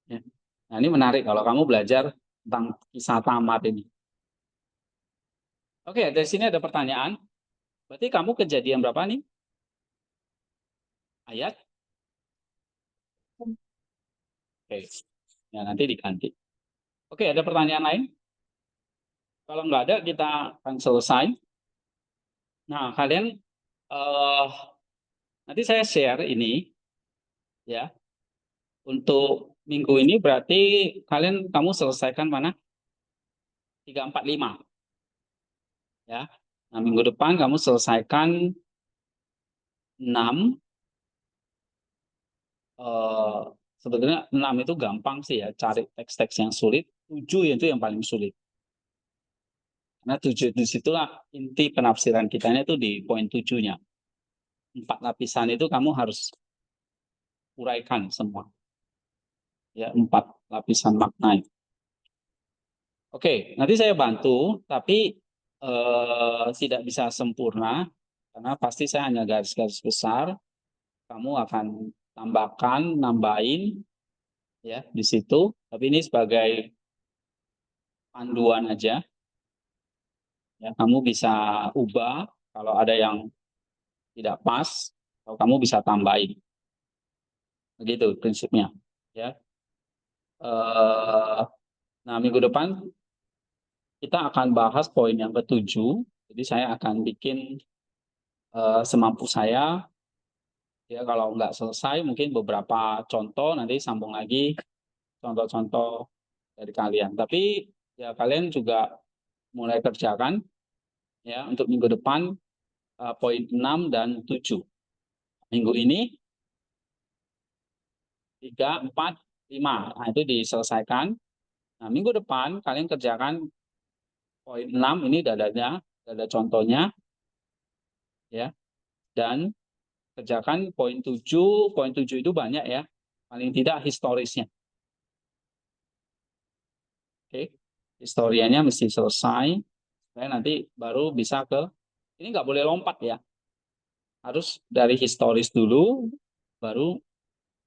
ya. Nah ini menarik kalau kamu belajar tentang kisah tamat ini. Oke, dari sini ada pertanyaan. Berarti kamu kejadian berapa nih? Ayat? Oke, ya nanti diganti. Oke, ada pertanyaan lain? Kalau nggak ada, kita akan selesai. Nah, kalian eh, nanti saya share ini, ya. Untuk minggu ini berarti kamu selesaikan mana? 3, 4, 5, ya. Nah, minggu depan kamu selesaikan 6. eh, Sebetulnya 6 itu gampang sih ya, cari teks-teks yang sulit. 7 itu yang paling sulit. Karena 7 di situlah inti penafsiran kitanya itu di poin 7-nya. 4 lapisan itu kamu harus uraikan semua. Ya, 4 lapisan makna. Oke, nanti saya bantu, tapi tidak bisa sempurna karena pasti saya hanya garis-garis besar. Kamu akan tambahkan, nambahin, ya di situ. Tapi ini sebagai panduan aja. Ya, kamu bisa ubah kalau ada yang tidak pas, atau kamu bisa tambahin. Begitu prinsipnya. Ya. Nah, minggu depan kita akan bahas poin yang ke-7. Jadi saya akan bikin semampu saya. Ya, kalau nggak selesai, mungkin beberapa contoh, nanti sambung lagi contoh-contoh dari kalian. Tapi ya kalian juga mulai kerjakan ya untuk minggu depan poin 6 dan 7. Minggu ini 3, 4, 5. Nah, itu diselesaikan. Nah, minggu depan kalian kerjakan poin 6 ini ada contohnya ya. Dan kerjakan poin 7. Poin 7 itu banyak ya. Paling tidak historisnya. Oke. Historianya mesti selesai. Saya nanti baru bisa ini nggak boleh lompat ya. Harus dari historis dulu, baru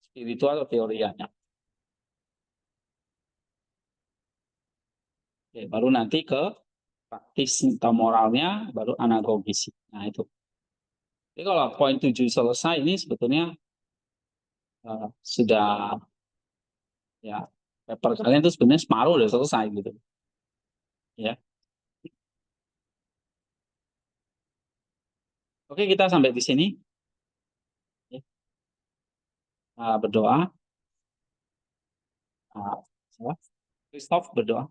spiritual atau teorianya. Oke, baru nanti ke praktis atau moralnya, baru anagogis. Nah itu. Jadi kalau poin 7 selesai, ini sebetulnya sudah, ya, paper kalian itu sebenarnya separuh udah selesai gitu. Ya. Oke, kita sampai di sini. berdoa. Salah. Christoph berdoa.